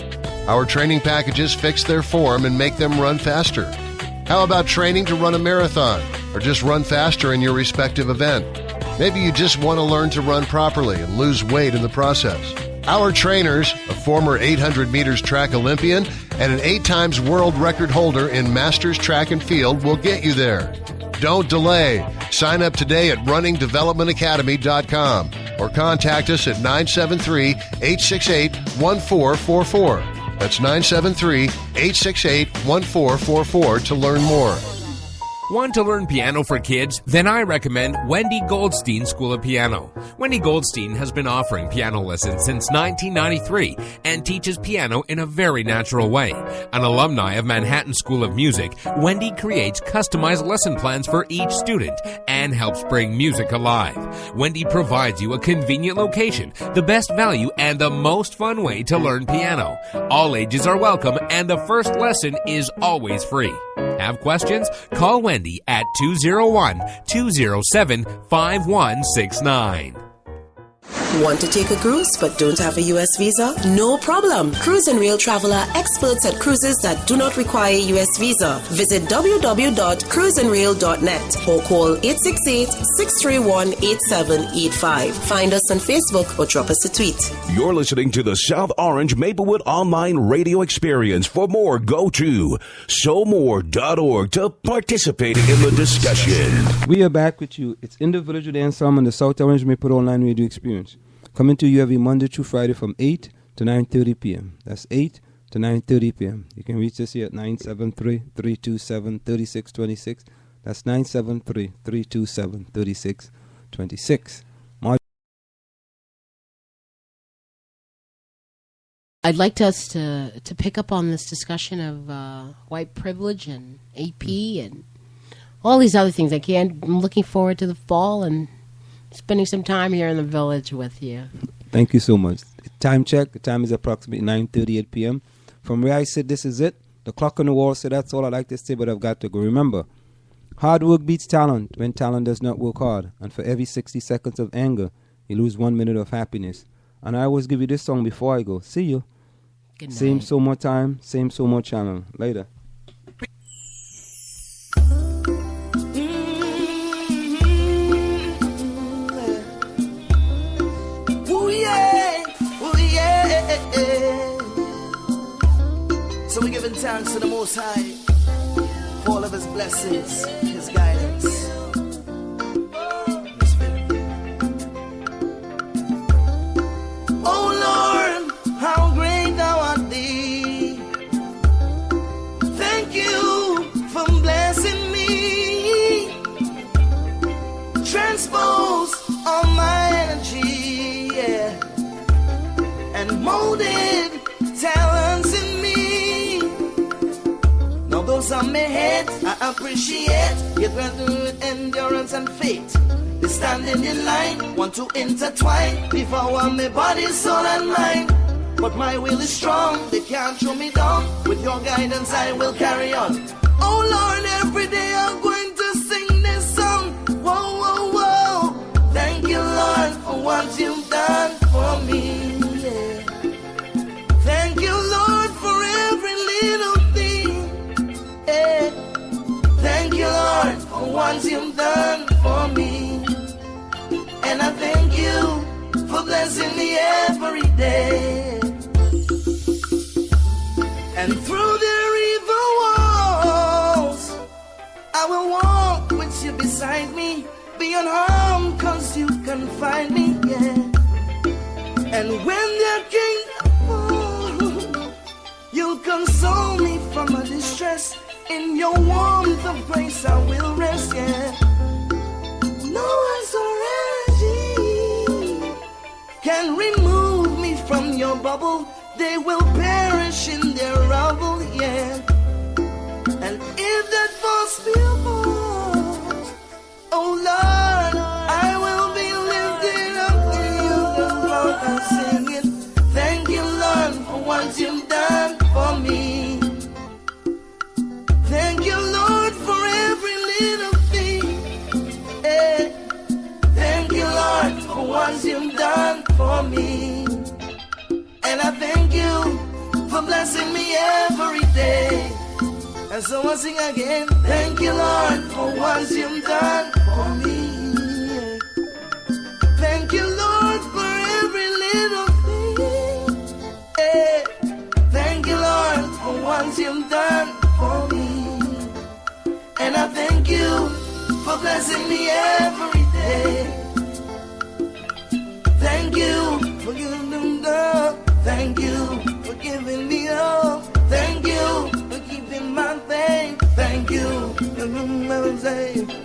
Our training packages fix their form and make them run faster. How about training to run a marathon or just run faster in your respective event? Maybe you just want to learn to run properly and lose weight in the process. Our trainers, a former 800 meters track Olympian and an 8 times world record holder in Masters Track and Field, will get you there. Don't delay. Sign up today at runningdevelopmentacademy.com or contact us at 973-868-1444. That's 973-868-1444 to learn more. Want to learn piano for kids? Then I recommend Wendy Goldstein School of Piano. Wendy Goldstein has been offering piano lessons since 1993 and teaches piano in a very natural way. An alumni of Manhattan School of Music, Wendy creates customized lesson plans for each student and helps bring music alive. Wendy provides you a convenient location, the best value, and the most fun way to learn piano. All ages are welcome, and the first lesson is always free. Have questions? Call Wendy at 201-207-5169. Want to take a cruise but don't have a U.S. visa? No problem. Cruise and Rail Traveler, experts at cruises that do not require U.S. visa. Visit www.cruiseandrail.net or call 868-631-8785. Find us on Facebook or drop us a tweet. You're listening to the South Orange Maplewood Online Radio Experience. For more, go to SoMore.org to participate in the discussion. We are back with you. It's in the Village With Anselm on the South Orange Maplewood Online Radio Experience. Coming to you every Monday through Friday from 8 to 9:30 p.m. That's 8 to 9:30 p.m. You can reach us here at 973-327-3626. That's 973-327-3626. I'd like us to pick up on this discussion of white privilege and AP and all these other things. I'm looking forward to the fall and spending some time here in the village with you. Thank you so much. Time check. The time is approximately 9:38 p.m. From where I sit, this is it. The clock on the wall said that's all I like to say, but I've got to go. Remember, hard work beats talent when talent does not work hard. And for every 60 seconds of anger, you lose 1 minute of happiness. And I always give you this song before I go. See you. Good night. Same so more time, same so more channel. Later. So we're giving thanks to the Most High for all of His blessings, His guidance. Oh Lord, how great Thou art Thee! included talents in me. Now those on my head, I appreciate your gratitude, endurance, and faith. They standing in line, want to intertwine, devour my body, soul, and mind. But my will is strong, they can't throw me down. With your guidance, I will carry on. Oh Lord, every day I'm going to sing this song. Whoa, whoa, whoa. Thank you, Lord, for what you've done for me. Yeah. Thank you, Lord, for every little thing. Yeah. Thank you, Lord, for what you've done for me. And I thank you for blessing me every day. And through the river walls, I will walk with you beside me, be unharmed cause you can find me, yeah. And when their kingdom falls, you'll console me from my distress. In your warmth of grace I will rest, yeah. No resurrection can remove me from your bubble. They will perish in their rubble, yeah. And if that false fear falls, oh Lord, I will be lifted up to you, the Lord, and singing, thank you, Lord, for what you've done for me. Thank you, Lord, for every little thing. Hey. Thank you, Lord, for what you've done for me. And I thank you for blessing me every day. And so I sing again, thank you, Lord, for what you've done for me. Thank you, Lord, for every little thing. Hey. Thank you, Lord, for what you've done for me. And I thank you for blessing me every day. Thank you for giving them love. Thank you for giving me love. Thank you for keeping my faith. Thank you for